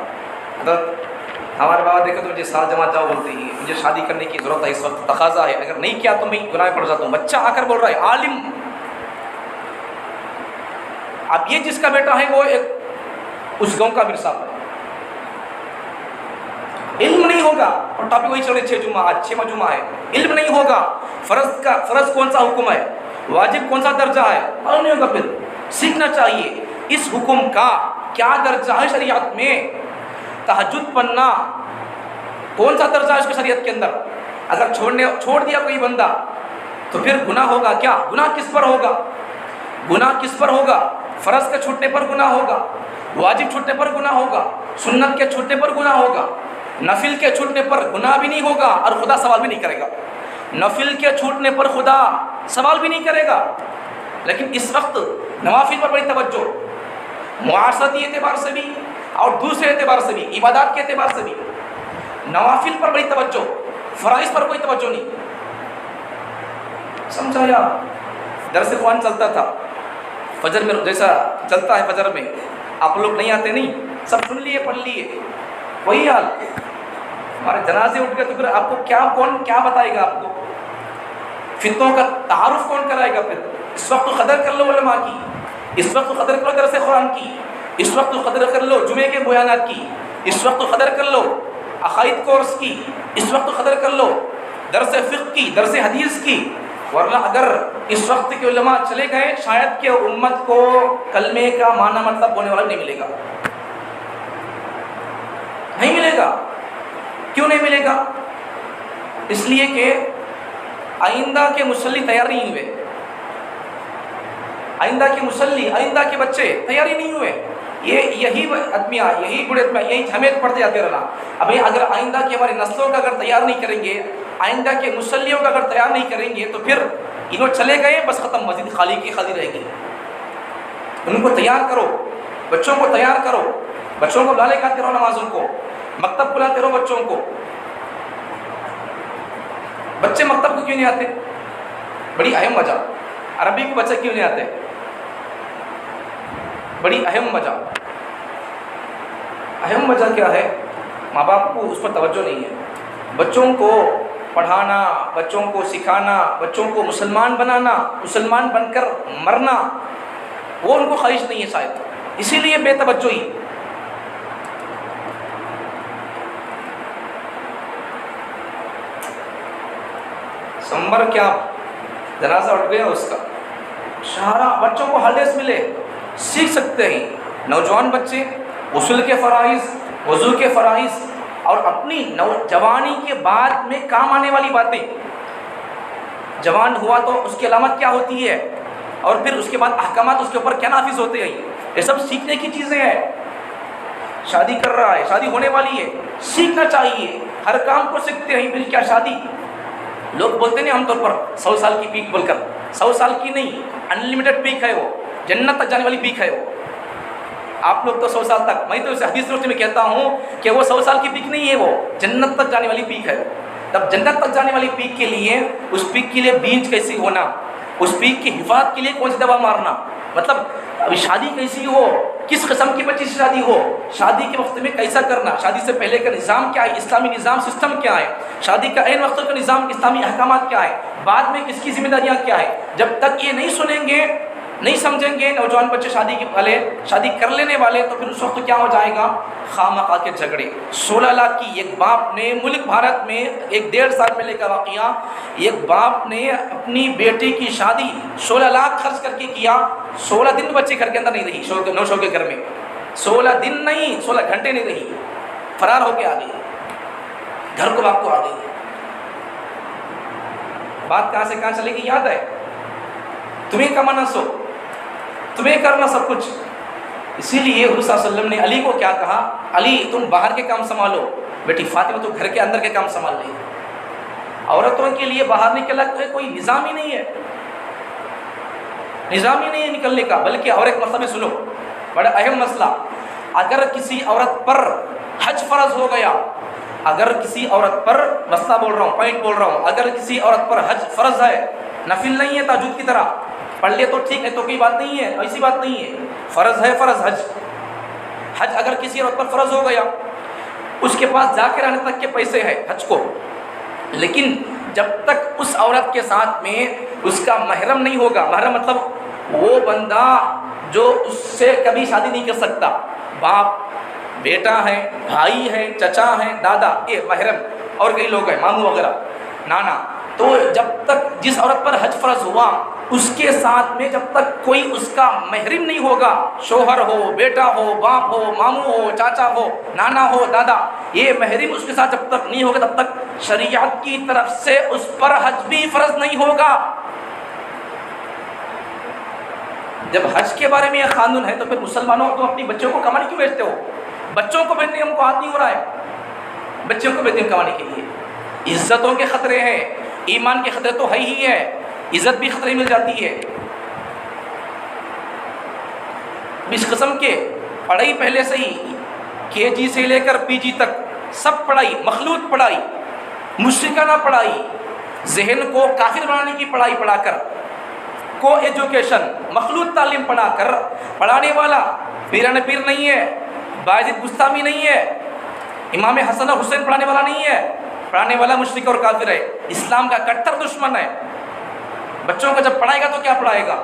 [SPEAKER 1] حضرت ہمارے بابا دیکھو تو مجھے سال جماعت جاؤ بولتے ہیں, مجھے شادی کرنے کی ضرورت ہے, اس وقت تقاضا ہے, اگر نہیں کیا تو میں گناہ میں پڑ جاتا ہوں. بچہ آ کر بول رہا ہے, عالم. اب یہ جس کا بیٹا ہے وہ ایک اس گاؤں کا امیر صاحب ہے, علم نہیں ہوگا, اور ٹاپک وہی چل رہے 6 جمعہ, آج 6واں جمعہ ہے, علم نہیں ہوگا, فرض کون سا حکم ہے, واجب کون سا درجہ ہے, معلوم نہیں ہوگا. پھر سیکھنا چاہیے اس حکم کا کیا درجہ ہے شریعت میں. تہجد پڑھنا کون سا درجہ ہے اس کی شریعت کے اندر, اگر چھوڑ دیا کوئی بندہ تو پھر گناہ ہوگا کیا, گناہ کس پر ہوگا, گناہ کس پر ہوگا, فرض کے چھوٹنے پر گناہ ہوگا, واجب چھوٹنے پر گناہ ہوگا, سنت کے چھوٹنے پر گناہ ہوگا, نفل کے چھوٹنے پر گناہ بھی نہیں ہوگا اور خدا سوال بھی نہیں کرے گا. نفل کے چھوٹنے پر خدا سوال بھی نہیں کرے گا. لیکن اس وقت نوافل پر بڑی توجہ, معاشرتی اعتبار سے بھی اور دوسرے اعتبار سے بھی, عبادات کے اعتبار سے بھی نوافل پر بڑی توجہ, فرائض پر کوئی توجہ نہیں. سمجھایا, درس قرآن چلتا تھا فجر میں, جیسا چلتا ہے فجر میں, آپ لوگ نہیں آتے, نہیں, سب سن لیے پڑھ لیے, وہی حال. ہمارے جنازے اٹھ گئے تو پھر آپ کو کون کیا بتائے گا, آپ کو فتنوں کا تعارف کون کرائے گا. پھر اس وقت قدر کر لو علماء کی, اس وقت قدر کر لو درس قرآن کی, اس وقت قدر کر لو جمعے کے بیانات کی, اس وقت قدر کر لو عقائد کورس کی, اس وقت قدر کر لو درس فقہ کی, درس حدیث کی. ورنہ اگر اس وقت کے علماء چلے گئے شاید کہ امت کو کلمے کا معنی مطلب ہونے والا نہیں ملے گا، نہیں ملے گا۔ کیوں نہیں ملے گا؟ اس لیے کہ آئندہ کے مصلی تیار نہیں ہوئے، آئندہ کے مصلی، آئندہ کے بچے تیاری نہیں ہوئے۔ یہی آدمیاں، یہی بوڑھے آدمیاں یہی ہمیں پڑھتے جاتے رہنا۔ ابھی اگر آئندہ کی ہماری نسلوں کا اگر تیار نہیں کریں گے، آئندہ کے مصلیوں کا اگر تیار نہیں کریں گے تو پھر انہوں چلے گئے، بس ختم، مسجد خالی کی خالی رہے گی۔ ان کو تیار کرو، بچوں کو تیار کرو، بچوں کو بلا کھاتے رہو، نمازوں کو مکتب بلاتے رہو بچوں کو۔ بچے مکتب کو کیوں نہیں آتے؟ بڑی اہم وجہ۔ عربی کو بچے کیوں نہیں آتے؟ بڑی اہم وجہ۔ اہم وجہ کیا ہے؟ ماں باپ کو اس پر توجہ نہیں ہے۔ بچوں کو پڑھانا، بچوں کو سکھانا، بچوں کو مسلمان بنانا، مسلمان بن کر مرنا، وہ ان کو خواہش نہیں ہے شاید، اسی لیے بے توجہی۔ سمبر کیا جنازہ اٹھ گیا اس کا، شہرہ بچوں کو ہالیڈیز ملے، سیکھ سکتے ہیں نوجوان بچے غسل کے فرائض، وضو کے فرائض، اور اپنی جوانی کے بعد میں کام آنے والی باتیں۔ جوان ہوا تو اس کی علامت کیا ہوتی ہے، اور پھر اس کے بعد احکامات اس کے اوپر کیا نافذ ہوتے ہیں، یہ سب سیکھنے کی چیزیں ہیں۔ شادی کر رہا ہے، شادی ہونے والی ہے، سیکھنا چاہیے، ہر کام کو سیکھتے ہیں۔ پھر کیا شادی، لوگ بولتے ہیں عام طور پر 100 سال کی پیک بول کر، 100 سال کی نہیں، انلمیٹڈ پیک ہے، وہ جنت تک جانے والی پیک ہے وہ۔ آپ لوگ تو 100 سال تک، میں تو اس حدیث روشنی میں کہتا ہوں کہ وہ 100 سال کی پیک نہیں ہے، وہ جنت تک جانے والی پیک ہے۔ تب جنت تک جانے والی پیک کے لیے، اس پیک کے لیے بیج کیسی ہونا، اس پیک کی حفاظت کے لیے کون سی دوا مارنا، مطلب ابھی شادی کیسی ہو، کس قسم کی بچی سے شادی ہو، شادی کے وقت میں کیسا کرنا، شادی سے پہلے کا نظام کیا ہے، اسلامی نظام سسٹم کیا ہے، شادی کا عین وقت کا نظام اسلامی احکامات کیا ہے، بعد میں کس کی ذمہ داریاں کیا ہے۔ جب تک یہ نہیں سنیں گے، نہیں سمجھیں گے نوجوان بچے شادی کر لینے والے، تو پھر اس وقت کیا ہو جائے گا، خواہ کے جھگڑے۔ 16 لاکھ کی ایک باپ نے، ملک بھارت میں ایک 1.5 سال پہلے کا واقعہ، ایک باپ نے اپنی بیٹی کی شادی 16 لاکھ خرچ کر کے کیا، 16 دن بچے گھر کے اندر نہیں رہی، نوشوں کے گھر میں 16 دن نہیں، 16 گھنٹے نہیں رہی، فرار ہو کے آ گئی، گھر کو باپ کو آ گئی۔ بات کہاں سے کہاں چلے گی یاد ہے؟ تمہیں کمانا سو، تمہیں کرنا سب کچھ۔ اسی لیے حضور صلی اللہ علیہ وسلم نے علی کو کیا کہا، علی تم باہر کے کام سنبھالو، بیٹی فاطمہ تو گھر کے اندر کے کام سنبھال رہی۔ عورتوں کے لیے باہر نکلنا کوئی نظام ہی نہیں ہے، نظام ہی نہیں ہے نکلنے کا۔ بلکہ اور ایک مسئلہ بھی سنو، بڑا اہم مسئلہ، اگر کسی عورت پر حج فرض ہو گیا، اگر کسی عورت پر، مسئلہ بول رہا ہوں، پوائنٹ بول رہا ہوں، اگر کسی عورت پر حج فرض ہے، نفل نہیں ہے تہجد کی طرح، پڑھ لے تو ٹھیک ہے، تو کوئی بات نہیں ہے، ایسی بات نہیں ہے، فرض ہے، فرض حج اگر کسی عورت پر فرض ہو گیا، اس کے پاس جا کے رہنے تک کے پیسے ہیں حج کو، لیکن جب تک اس عورت کے ساتھ میں اس کا محرم نہیں ہوگا، محرم مطلب وہ بندہ جو اس سے کبھی شادی نہیں کر سکتا، باپ، بیٹا ہے، بھائی ہے، چچا ہے، دادا، یہ محرم، اور کئی لوگ ہیں ماموں وغیرہ، نانا، تو جب تک جس عورت پر حج فرض ہوا، اس کے ساتھ میں جب تک کوئی اس کا محرم نہیں ہوگا، شوہر ہو، بیٹا ہو، باپ ہو، ماموں ہو، چاچا ہو، نانا ہو، دادا، یہ محرم اس کے ساتھ جب تک نہیں ہوگا، تب تک شریعت کی طرف سے اس پر حج بھی فرض نہیں ہوگا۔ جب حج کے بارے میں یہ قانون ہے، تو پھر مسلمانوں تم اپنی بچوں کو کمانے کیوں بھیجتے ہو؟ بچوں کو بھیجنے ہم کو ہاتھ نہیں ہو رہا ہے، بچوں کو بھیجتے ہیں کمانے کے لیے۔ عزتوں کے خطرے ہیں، ایمان کے خطرے تو ہے ہی ہے، عزت بھی خطرے مل جاتی ہے۔ اس قسم کے پڑھائی پہلے سے ہی KG سے لے کر PG تک سب پڑھائی، مخلوط پڑھائی، مشرکانہ پڑھائی، ذہن کو کافر بنانے کی پڑھائی پڑھا کر، کو ایجوکیشن، مخلوط تعلیم پڑھا کر، پڑھانے والا پیران پیر نہیں ہے، باعزید بستامی نہیں ہے، امام حسن اور حسین پڑھانے والا نہیں ہے، پڑھانے والا مشرک اور کافر ہے، اسلام کا کٹر دشمن ہے۔ بچوں کو جب پڑھائے گا تو کیا پڑھائے گا؟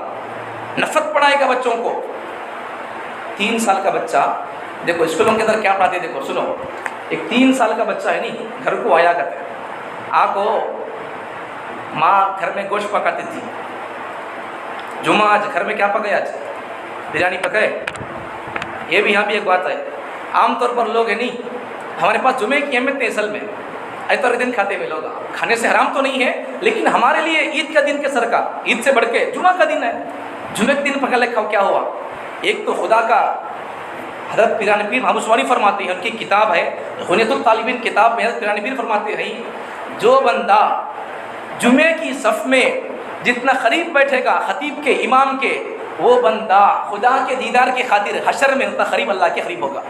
[SPEAKER 1] نفرت پڑھائے گا بچوں کو۔ 3 سال کا بچہ، دیکھو اسکولوں کے اندر کیا پڑھاتے ہیں، دیکھو سنو، ایک 3 سال کا بچہ ہے نہیں، گھر کو آیا کرتا ہے، آ کو ماں گھر میں گوشت پکاتی تھی. جمعہ آج گھر میں کیا پکایا؟ آج بریانی پکائے. یہ بھی یہاں بھی ایک بات ہے، عام طور پر لوگ ہیں نہیں، ہمارے پاس جمعے کی اہمیت نہیں اصل میں. اتوار کے دن کھاتے ہوئے لوگ، کھانے سے حرام تو نہیں ہے، لیکن ہمارے لیے عید کا دن کے سر کا، عید سے بڑھ کے جمعہ کا دن ہے. جمعے کے دن پکا لے کھاؤ، کیا ہوا؟ ایک تو خدا کا حضرت پیران پیر محمود عثمانی فرماتے ہیں، ان کی کتاب ہے غنیۃ الطالبین کتاب میں حضرت پیران پیر فرماتے ہیں جو بندہ جمعے کی صف میں جتنا قریب بیٹھے گا خطیب کے امام کے، وہ بندہ خدا کے دیدار کی خاطر حشر میں اتنا قریب اللہ کے قریب ہوگا.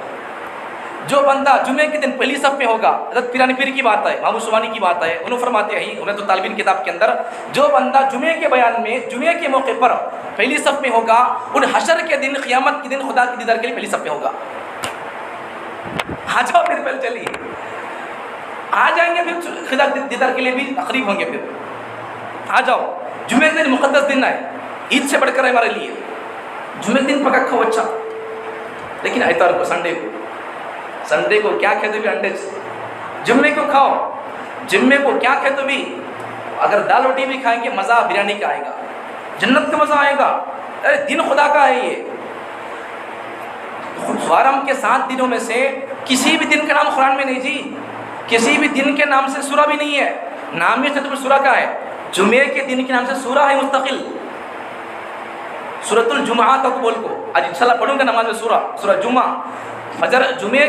[SPEAKER 1] جو بندہ جمعے کے دن پہلی صف میں ہوگا، حضرت پیران پیر کی بات ہے، محمود عثمانی کی بات ہے، انہوں فرماتے ہیں غنیۃ الطالبین کتاب کے اندر، جو بندہ جمعے کے بیان میں جمعے کے موقع پر پہلی صف میں ہوگا، ان حشر کے دن قیامت کے دن خدا کے دیدار کے لیے پہلی صف میں ہوگا. آ جاؤ پھر پہلے چلیے، آ جائیں گے پھر خدا کے دیدار کے لیے بھی قریب ہوں گے. پھر آ جاؤ، جمعے کے دن مقدس دن ہے، عید سے بڑھ کر ہے ہمارے لیے. جمعے کے دن پکا کھاؤ اچھا، لیکن اتوار کو سنڈے کو کیا کہتے بھی انڈے سے. جمعے کو کھاؤ، جمعے کو کیا کہتے بھی، اگر دال روٹی بھی کھائیں گے مزہ بریانی کا آئے گا، جنت کا مزہ آئے گا. ارے دن خدا کا ہے یہ. محرم کے 7 دنوں میں سے کسی بھی دن کا نام قرآن میں نہیں جی، کسی بھی دن کے نام سے سورہ بھی نہیں ہے. نام ہی تو سورہ کا ہے. جمعے کے دن کے نام سے سورہ ہے مستقل، سورۃ الجمعہ کا بول کو آج انشاءاللہ پڑھوں گا نماز میں سورہ جمعہ. فجر جمعے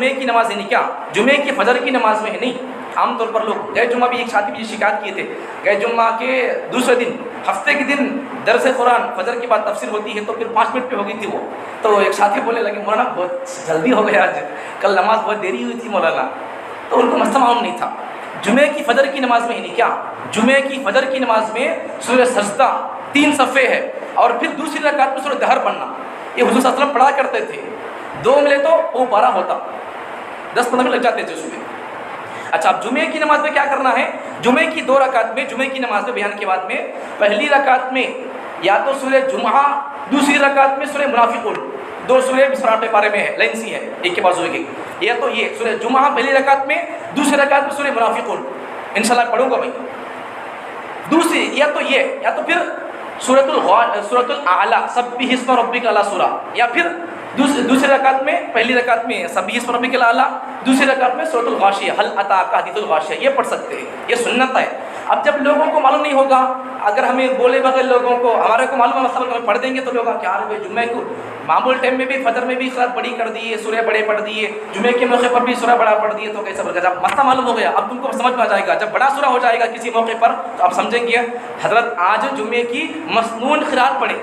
[SPEAKER 1] کی نماز ہے نہیں کیا؟ جمعے کی فجر کی نماز میں ہے نہیں. عام طور پر لوگ گئے جمعہ بھی ایک ساتھی بھی شکایت کیے تھے، گئے جمعہ کے دوسرے دن ہفتے کے دن درس قرآن فجر کے بعد تفسیر ہوتی ہے تو پھر 5 منٹ پہ ہو گئی تھی وہ. تو ایک ساتھی بولنے لگے مولانا بہت جلدی ہو گیا آج، کل نماز بہت دیری ہوئی تھی مولانا. تو ان کو مسئلہ معلوم نہیں تھا. جمعے کی فجر کی نماز میں ہی نہیں کیا؟ جمعے کی فجر کی نماز میں سورہ سجدہ 3 صفحے ہے، اور پھر دوسری رکعت میں سورہ دہر پڑھنا. یہ حضور صلی اللہ علیہ وسلم پڑھا کرتے تھے. 2 ملے تو وہ 12 ہوتا، 10-15 منٹ لگ جاتے تھے اس میں. اچھا اب جمعے کی نماز میں کیا کرنا ہے؟ جمعے کی 2 رکعت میں، جمعے کی نماز میں بیان کے بعد میں پہلی رکعت میں یا تو سورہ جمعہ، دوسری رکعت میں سورہ منافقون. 2 سورہ بسراٹے پارے میں ہے، لائن سی ہے ایک کے بعد ہوئے گی. یا تو یہ سورہ جمعہ پہلی رکعت میں، دوسری رکعت میں سورہ منافقون انشاءاللہ پڑھوں گا میں. دوسری یا تو یہ، یا تو پھر سورۃ الاعلی سبح اسم ربک الاعلی سورہ، یا پھر دوسری رکعت میں پہلی رکعت میں سبح اسم ربک الاعلی، دوسری رکعت میں سورۃ الغاشیہ هل اتاک حدیث الغاشیہ. یہ پڑھ سکتے ہیں، یہ سنت ہے. اب جب لوگوں کو معلوم نہیں ہوگا، اگر ہمیں بولے بغیر لوگوں کو ہمارے کو معلوم ہے مثلا ہم پڑھ دیں گے تو لوگ کیا رہے جمعے کو معمول ٹائم میں بھی فجر میں بھی سورہ بڑی کر دیے، سورہ بڑے پڑھ دیے، جمعے کے موقع پر بھی سورہ بڑا پڑھ دیے تو کیسا بڑھ گیا؟ جب مسئلہ معلوم ہو گیا اب تم کو سمجھ میں آ جائے گا. جب بڑا سورہ ہو جائے گا کسی موقع پر تو آپ سمجھیں گے حضرت آج جمعے کی مسنون قرات پڑھے.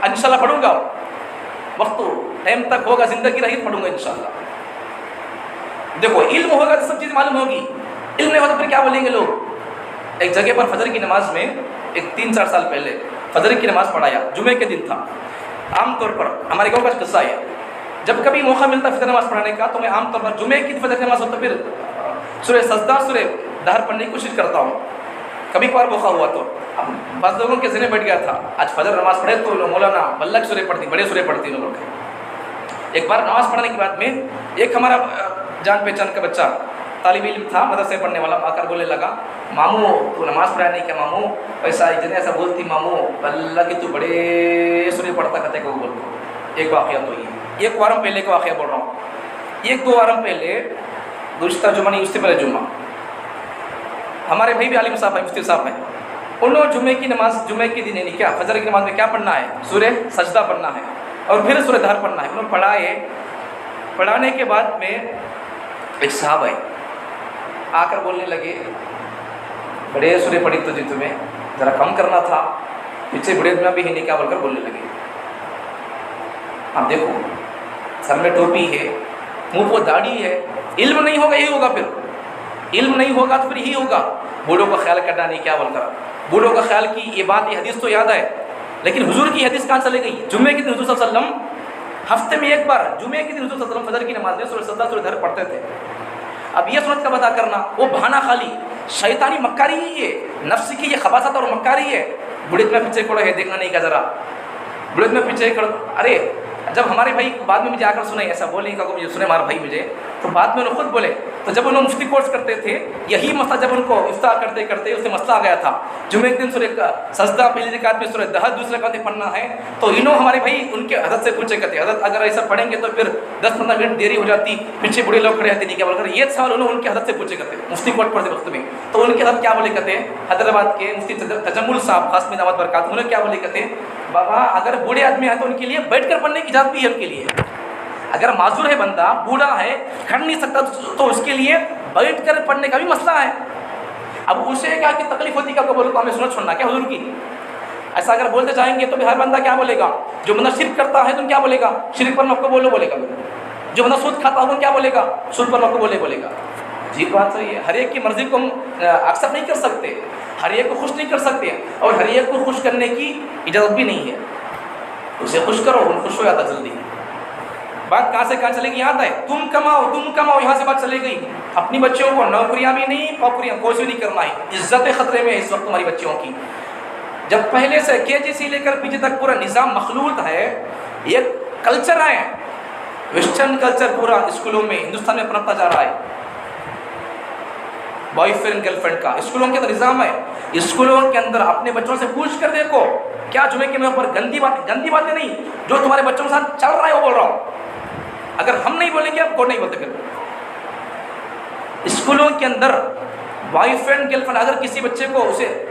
[SPEAKER 1] انشاءاللہ پڑھوں گا، وقت ٹائم تک ہوگا، زندگی رہی پڑھوں گا انشاءاللہ. دیکھو علم ہوگا تو سب چیز معلوم ہوگی، علم نہیں ہوگا تو پھر کیا بولیں گے لوگ. ایک جگہ پر فجر کی نماز میں ایک 3-4 سال پہلے فجر کی نماز پڑھایا، جمعے کے دن تھا. عام طور پر ہمارے گاؤں کا قصہ ہے، جب کبھی موقع ملتا فجر نماز پڑھانے کا تو میں عام طور پر جمعے کی فجر کی نماز ہو تو پھر سورہ سجدہ سورہ دہر پڑھنے کی کوشش کرتا ہوں. کبھی کبھار موقع ہوا تو اب بعض لوگوں کے ذہن میں بیٹھ گیا تھا آج فجر نماز پڑھے تو مولانا بلک سورہ پڑھتی، بڑے سورہ پڑھتی لوگ. ایک بار نماز پڑھنے کے بعد میں ایک ہمارا جان پہچان کا بچہ طالب علم تھا، مدرسے پڑھنے والا، آ کر بولنے لگا ماموں تو نماز پڑھا نہیں کیا ماموں؟ ایسا اتنے ایسا بولتی ماموں اللہ کی تو بڑے سورے پڑھتا کہتے کو بول. ایک واقعہ تو یہ ایک وارم پہلے کا واقعہ بول رہا ہوں. 1-2 وارم پہلے گزشتہ جمعہ نہیں اس سے پہلے جمعہ ہمارے بھائی بھی عالم صاحب ہیں، مفتی صاحب ہیں، انہوں جمعے کی نماز جمعے کے دن نہیں کیا فجر کی نماز میں کیا پڑھنا ہے؟ سورہ سجدہ پڑھنا ہے اور پھر سورہ دہر پڑھنا ہے. انہوں پڑھائے، پڑھانے کے بعد میں ایک صاحب آئے آ کر بولنے لگے بڑے سورے پڑھی تو جی تمہیں ذرا کم کرنا تھا، پیچھے بڑے دنیا بھی ہے نہیں کیا بول کر بولنے لگے. اب دیکھو سر میں ٹوپی ہے، منہ کو داڑھی ہے، علم نہیں ہوگا یہی ہوگا. پھر علم نہیں ہوگا تو پھر یہی ہوگا. بوڑھوں کا خیال کرنا نہیں کیا بول کر، بوڑھوں کا خیال کی یہ بات، یہ حدیث تو یاد ہے لیکن حضور کی حدیث کہاں چلے گئی؟ جمعے کے دن حضور صلی اللہ علیہ وسلم ہفتے میں ایک بار جمعے کے دن حضور صلی اللہ علیہ وسلم فجر کی نماز میں سورہ سجدہ سورہ دہر پڑھتے تھے. اب یہ سنت کا ادا کرنا وہ بہانہ خالی شیطانی مکاری ہی ہے، نفس کی یہ خباثت اور مکاری ہے. بڑھت میں پیچھے کھڑے ہے، دیکھنا نہیں کا ذرا بڑھت میں پیچھے کھڑے. ارے جب ہمارے بھائی بعد میں مجھے آ کر سنے ایسا بولنے کا مجھے سنے ہمارا بھائی مجھے تو بعد میں انہوں خود بولے، تو جب انہوں مفتی کورس کرتے تھے یہی مسئلہ جب ان کو افتاح کرتے کرتے اس سے مسئلہ آ گیا تھا، جمعے کے دن سورہ سجدہ پہلی رکعت میں سورہ دہر دوسرے رکعت میں پڑھنا ہے، تو انہوں ہمارے بھائی ان کے حضرت سے پوچھے کرتے، حضرت اگر ایسا پڑھیں گے تو پھر 10-15 منٹ دیری ہو جاتی، پیچھے بوڑھے لوگ کھڑے رہتے نہیں کیا بول کر، یہ سوال انہوں ان کے حضرت سے پوچھے کرتے مفتی کورس پڑھتے وقت میں. تو ان کے حضرت کیا بولے کرتے ہیں، حیدرآباد کے مفتی تجمل صاحب خاص میں دعوت برکات، انہوں نے کیا بولے کرتے ہیں، بابا اگر بوڑھے آدمی ہے تو ان کے لیے بیٹھ کر پڑھنے کی اجازت بھی ہے ان کے لیے، اگر معذور ہے بندہ بوڑھا ہے کھڑ نہیں سکتا تو اس کے لیے بیٹھ کر پڑھنے کا بھی مسئلہ ہے. اب اسے کیا کہ تکلیف ہوتی ہے، بولو ہمیں سنت چھوڑنا کیا حضور کی، ایسا اگر بولتے جائیں گے تو بھی ہر بندہ کیا بولے گا، جو بندہ شرک کرتا ہے تو کیا بولے گا، شرک پر نوکو بولو بولے گا، جو بندہ سود کھاتا ہے کیا بولے گا، سود پر نوکو بولے گا. جی بات صحیح ہے، ہر ایک کی مرضی کو ہم ایکسپٹ نہیں کر سکتے، ہر ایک کو خوش نہیں کر سکتے، اور ہر ایک کو خوش کرنے کی اجازت بھی نہیں ہے. اسے خوش کرو، وہ خوش ہو جاتا جلدی. بات کہاں سے کہاں چلے گی یاد ہے، تم کماؤ یہاں سے بات چلے گئی. اپنی بچوں کو نوکریاں بھی نہیں پوکریاں کوئی بھی نہیں کرنا ہے، عزت خطرے میں ہے اس وقت تمہاری بچیوں کی. جب پہلے سے KG سے لے کر PG تک پورا نظام مخلوط ہے، یہ کلچر ہے ویسٹرن کلچر پورا اسکولوں میں ہندوستان میں پنپتا جا رہا ہے. بوائے فرینڈ گرل فرینڈ کا اسکولوں کے اندر نظام ہے. اسکولوں کے اندر اپنے بچوں سے پوچھ کر دیکھو، کیا جمعے کے موقع پر گندی باتیں نہیں، جو تمہارے بچوں کے ساتھ چل رہا ہے وہ بول رہا ہوں. اگر ہم نہیں بولیں گے آپ کو نہیں بولتے. پھر اسکولوں کے اندر بوائے فرینڈ گرل فرینڈ، اگر کسی بچے کو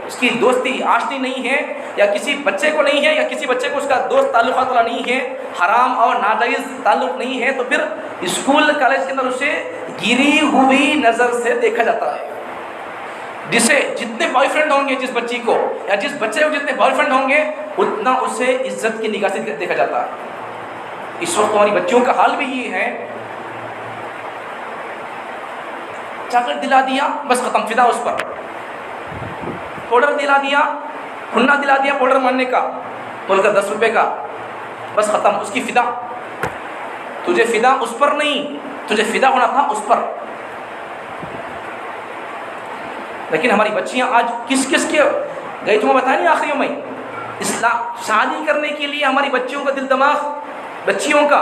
[SPEAKER 1] اس کی دوستی آشنی نہیں ہے، یا کسی بچے کو نہیں ہے، یا کسی بچے کو اس کا دوست تعلقات والا نہیں ہے، حرام اور ناجائز تعلق نہیں ہے، تو پھر اسکول کالج کے اندر اسے گری ہوئی نظر سے دیکھا جاتا ہے. جسے جتنے بوائے فرینڈ ہوں گے جس بچی کو، یا جس بچے کو جتنے بوائے فرینڈ ہوں گے، اتنا اسے عزت کی نگاہ سے دیکھا جاتا ہے. اس وقت ہماری بچیوں کا حال بھی یہ ہے، چاکلیٹ دلا دیا بس ختم، فدا اس پر. پاؤڈر دلا دیا، کھنا دلا دیا پاؤڈر مارنے کا، بول کر 10 روپے کا، بس ختم اس کی فدا. تجھے فدا اس پر نہیں، تجھے فدا ہونا تھا اس پر. لیکن ہماری بچیاں آج کس کے گئی، تمہیں بتایا نہیں آخریوں میں، اسلام شادی کرنے کے لیے ہماری بچیوں کا دل دماغ، بچیوں کا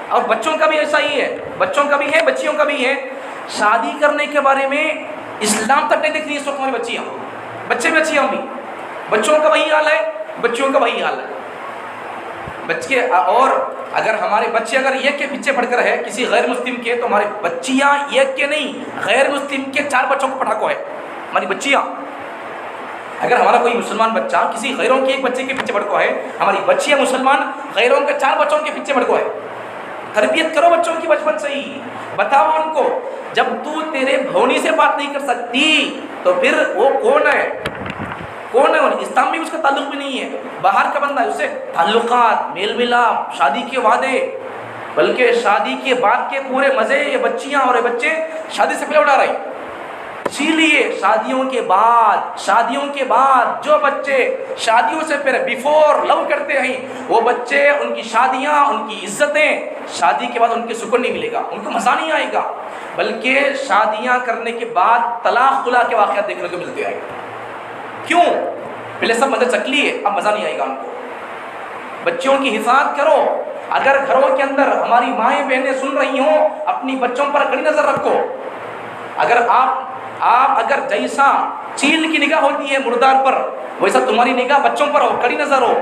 [SPEAKER 1] اور بچوں کا بھی ایسا ہی ہے، بچوں کا بھی ہے بچیوں کا بھی ہے، شادی کرنے کے بارے میں اسلام تک نہیں دیکھ رہی اس وقت ہماری بچیاں، بچیاں بھی، بچوں کا وہی حال ہے، بچیوں کا وہی حال ہے. بچے اور اگر ہمارے بچے اگر ایک کے پیچھے پڑھ کر ہے کسی غیر مسلم کے، تو ہمارے بچیاں ایک کے نہیں، غیر مسلم کے 4 بچوں کو پڑھاکو ہے ہماری بچیاں. اگر ہمارا کوئی مسلمان بچہ کسی غیروں کے ایک بچے کے پیچھے پڑھکو ہے، ہماری بچیاں مسلمان غیروں کے 4 بچوں کے پیچھے پڑھکو ہے. تربیت کرو بچوں کی بچپن سے ہی، بتاؤ ان کو، جب تو تیرے بھونی سے بات نہیں کر سکتی تو پھر وہ کون ہے، کون ہے؟ اسلام میں اس کا تعلق بھی نہیں ہے، باہر کا بندہ ہے، اس سے تعلقات، میل ملاپ، شادی کے وعدے، بلکہ شادی کے بعد کے پورے مزے یہ بچیاں اور یہ بچے شادی سے پہلے اڑا رہے ہیں. اسی لیے شادیوں کے بعد جو بچے شادیوں سے پہلے بیفور لو کرتے ہیں، وہ بچے ان کی شادیاں، ان کی عزتیں، شادی کے بعد ان کے سکون نہیں ملے گا، ان کو مزہ نہیں آئے گا، بلکہ شادیاں کرنے کے بعد طلاق خلا کے واقعات دیکھنے کو ملتے ہیں. کیوں؟ پہلے سب مزہ چکھ لیے، اب مزہ نہیں آئے گا ان کو. بچوں کی حفاظت کرو. اگر گھروں کے اندر ہماری مائیں بہنیں سن رہی ہوں، اپنی بچوں پر کڑی نظر رکھو. اگر آپ اگر جیسا چیل کی نگاہ ہوتی ہے مردار پر، ویسا تمہاری نگاہ بچوں پر ہو، کڑی نظر ہو،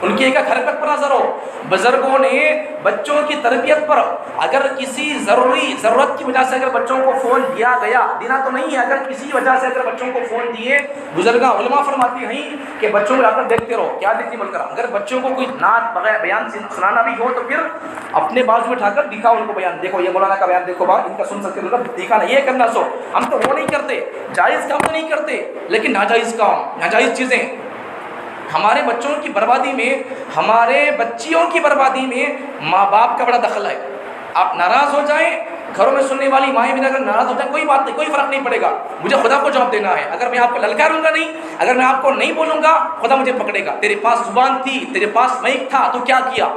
[SPEAKER 1] ان کی ایک حرکت پر نظر ہو. بزرگوں نے بچوں کی تربیت پر اگر کسی ضرورت کی وجہ سے اگر بچوں کو فون دیا گیا، دینا تو نہیں ہے، اگر کسی وجہ سے اگر بچوں کو فون دیے، بزرگاں علماء فرماتی ہیں کہ بچوں کو لا کر دیکھتے رہو کیا دیکھتی بول کر. اگر بچوں کو کوئی نعت بغیر بیان سنانا بھی ہو تو پھر اپنے بازو میں اٹھا کر دکھاؤ ان کو بیان، دیکھو یہ مولانا کا بیان دیکھو، ان کا سن سکتے ہو، دکھانا یہ کرنا. سو ہم تو وہ نہیں کرتے، جائز کام تو نہیں کرتے، لیکن ناجائز کام، ناجائز چیزیں ہمارے بچوں کی بربادی میں، ہمارے بچیوں کی بربادی میں ماں باپ کا بڑا دخل ہے. آپ ناراض ہو جائیں، گھروں میں سننے والی مائیں بھی اگر ناراض ہو جائیں، کوئی بات نہیں، کوئی فرق نہیں پڑے گا، مجھے خدا کو جواب دینا ہے. اگر میں آپ کو للکاروں گا نہیں، اگر میں آپ کو نہیں بولوں گا، خدا مجھے پکڑے گا. تیرے پاس زبان تھی، تیرے پاس مائک تھا، تو کیا کیا؟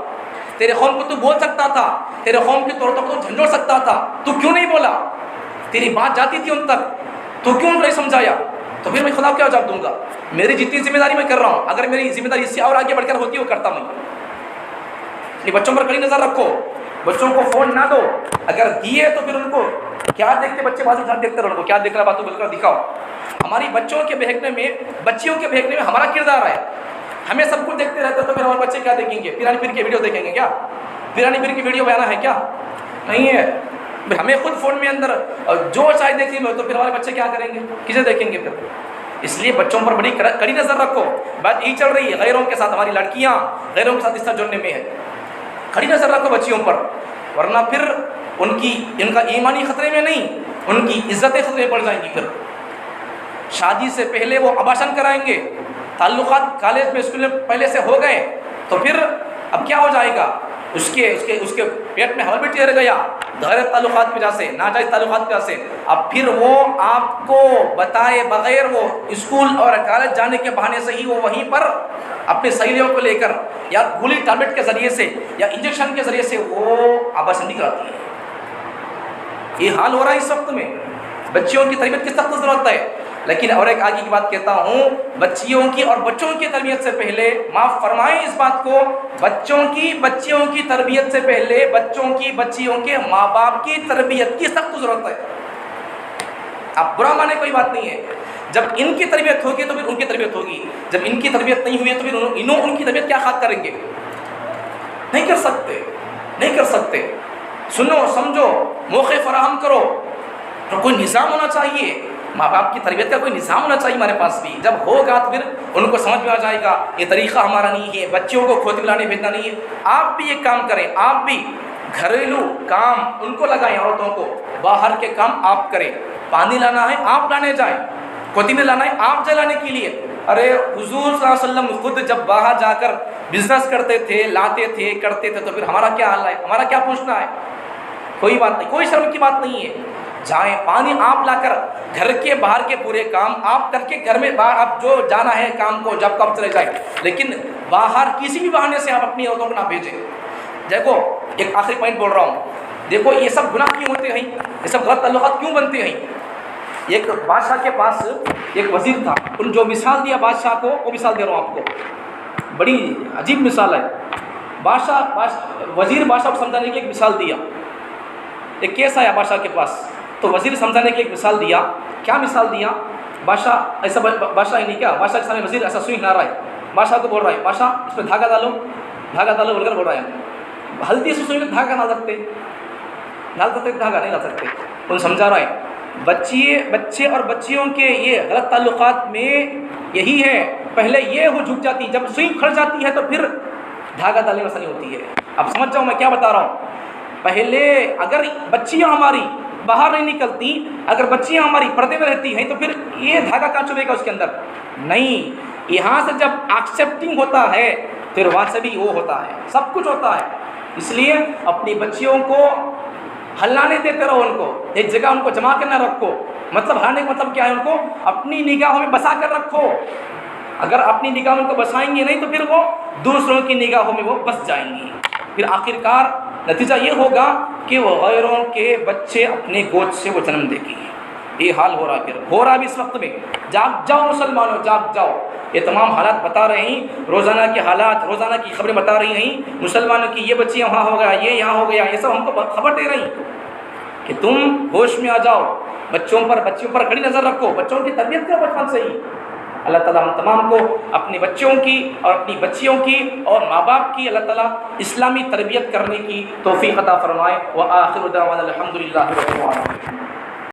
[SPEAKER 1] تیرے قوم کو تو بول سکتا تھا، تیرے قوم کی طور کو جھنجھوڑ سکتا تھا، تو کیوں نہیں بولا؟ تیری بات جاتی تھی ان تک، تو کیوں نہیں سمجھایا؟ تو پھر میں خدا کو کیا جواب دوں گا؟ میری جتنی ذمہ داری میں کر رہا ہوں، اگر میری ذمہ داری اس سے اور آگے بڑھ کر ہوتی ہے وہ کرتا میں. اپنے بچوں پر کڑی نظر رکھو. بچوں کو فون نہ دو، اگر دیے تو پھر ان کو کیا دیکھتے بچے بازو گھر دیکھتے رہو، ان کو کیا دیکھ رہا باتوں بول کر دکھاؤ. ہماری بچیوں کے بہکنے میں ہمارا کردار ہے. ہمیں سب کچھ دیکھتے رہتے تو پھر ہمارے بچے کیا دیکھیں گے؟ پیرانی پیر کی ویڈیو دیکھیں گے کیا؟ پیرانی پیر کی ویڈیو بیانا ہے کیا؟ نہیں ہے. ہمیں خود فون میں اندر جو چاہے دیکھیں گے تو پھر ہمارے بچے کیا کریں گے؟ کسے دیکھیں گے پھر؟ اس لیے بچوں پر بڑی کڑی نظر رکھو. بات یہی چل رہی ہے، غیروں کے ساتھ ہماری لڑکیاں غیروں کے ساتھ اس طرح جڑنے میں ہے. کڑی نظر رکھو بچیوں پر، ورنہ پھر ان کا ایمانی خطرے میں نہیں، ان کی عزتیں خطرے میں پڑ جائیں گی. پھر شادی سے پہلے وہ اباشن کرائیں گے، تعلقات کالج میں اسکول میں پہلے سے ہو گئے تو پھر اب کیا ہو جائے گا؟ اس کے پیٹ میں حمل بھی ٹھہر گیا غیر تعلقات کی وجہ سے، ناجائز تعلقات کی وجہ سے. اب پھر وہ آپ کو بتائے بغیر وہ اسکول اور کالج جانے کے بہانے سے ہی وہ وہیں پر اپنے سہیلیوں کو لے کر یا گولی ٹیبلٹ کے ذریعے سے یا انجیکشن کے ذریعے سے وہ آباشن بھی کراتی ہے. یہ حال ہو رہا ہے اس وقت میں. بچیوں کی تربیت کی سخت ضرورت ہے. لیکن اور ایک آگے کی بات کہتا ہوں، بچیوں کی اور بچوں کی تربیت سے پہلے معاف فرمائیں اس بات کو، بچیوں کی تربیت سے پہلے بچیوں کے ماں باپ کی تربیت کی سخت ضرورت ہے. آپ برا مانے کوئی بات نہیں ہے. جب ان کی تربیت ہوگی تو پھر ان کی تربیت ہوگی، جب ان کی تربیت نہیں ہوئی تو پھر ان کی تربیت کیا خاک کریں گے؟ نہیں کر سکتے. سنو سمجھو، موقع فراہم کرو. تو کوئی نظام ہونا چاہیے، ماں باپ کی تربیت کا کوئی نظام ہونا چاہیے ہمارے پاس بھی. جب ہوگا تو پھر ان کو سمجھ میں آ جائے گا یہ طریقہ ہمارا نہیں ہے، بچیوں کو کھوتی لانے بھیجنا نہیں ہے. آپ بھی ایک کام کریں، آپ بھی گھریلو کام ان کو لگائیں، عورتوں کو. باہر کے کام آپ کریں. پانی لانا ہے آپ لانے جائیں، کھوتی میں لانا ہے آپ جائیں لانے کے لیے. ارے حضور صلی اللہ علیہ وسلم خود جب باہر جا کر بزنس کرتے تھے، لاتے تھے، کرتے تھے، تو پھر ہمارا کیا حال ہے؟ ہمارا کیا پوچھنا ہے؟ کوئی بات نہیں، کوئی شرم کی بات نہیں ہے. جائیں، پانی آپ لا کر گھر کے باہر کے پورے کام آپ کر کے گھر میں باہر آپ جو جانا ہے کام کو جب آپ چلے جائیں، لیکن باہر کسی بھی بہانے سے آپ اپنی عورتوں کو نہ بھیجیں. دیکھو ایک آخری پوائنٹ بول رہا ہوں، دیکھو یہ سب گناہ کیوں ہوتے ہیں، یہ سب غلط تعلقات کیوں بنتے ہیں. ایک بادشاہ کے پاس ایک وزیر تھا، ان جو مثال دیا بادشاہ کو وہ مثال دے رہا ہوں آپ کو، بڑی عجیب مثال ہے. وزیر بادشاہ کو سمجھانے کے لیے ایک مثال دیا. ایک کیس آیا بادشاہ کے پاس تو وزیر سمجھانے کے لیے ایک مثال دیا. کیا مثال دیا؟ بادشاہ ایسا بادشاہ ہی نہیں کیا، بادشاہ کے سامنے وزیر ایسا سوئی ہلا رہا ہے، بادشاہ کو بول رہا ہے بادشاہ اس پہ دھاگا ڈالو بول کر بول رہا ہے. ہلدی سے سوئی میں دھاگا ڈال سکتے دھاگا نہیں ڈال سکتے. ان سمجھا رہا ہے بچے اور بچیوں کے یہ غلط تعلقات میں یہی ہے. پہلے یہ ہو جھک جاتی، جب سوئی کھڑ جاتی ہے تو پھر دھاگا ڈالنے میں آسانی ہوتی ہے. اب سمجھ جاؤ میں کیا بتا رہا ہوں. پہلے اگر بچیاں ہماری باہر نہیں نکلتی، اگر بچیاں ہماری پردے میں رہتی ہیں تو پھر یہ دھاگا کہاں چلے گا اس کے اندر؟ نہیں. یہاں سے جب ایکسیپٹنگ ہوتا ہے پھر وہاں سے بھی وہ ہوتا ہے، سب کچھ ہوتا ہے. اس لیے اپنی بچیوں کو ہلانے دیتے رہو، ان کو ایک جگہ ان کو جمع کر نہ رکھو. مطلب ہلانے کا مطلب کیا ہے؟ ان کو اپنی نگاہوں میں بسا کر رکھو. اگر اپنی نگاہوں میں ان کو بسائیں گے نہیں تو پھر وہ دوسروں کی نگاہوں میں وہ بس جائیں گی. پھر آخرکار نتیجہ یہ ہوگا کہ وہ غیروں کے بچے اپنے گود سے وہ جنم دے گی. یہ حال ہو رہا ہے اس وقت میں. جاگ جاؤ مسلمانوں، جاگ جاؤ. یہ تمام حالات بتا رہے ہیں، روزانہ کے حالات، روزانہ کی خبریں بتا رہی ہیں مسلمانوں کی. یہ بچیاں وہاں ہو گیا، یہ یہاں ہو گیا، یہ سب ہم کو خبر دے رہی کہ تم ہوش میں آ جاؤ. بچیوں پر کڑی نظر رکھو، بچوں کی تربیت کرو بچپن سے ہی. اللہ تعالیٰ ہم تمام کو اپنے بچوں کی اور اپنی بچیوں کی اور ماں باپ کی اللہ تعالیٰ اسلامی تربیت کرنے کی توفیق عطا فرمائے. وآخر دعوانا الحمد للہ رب العالمین.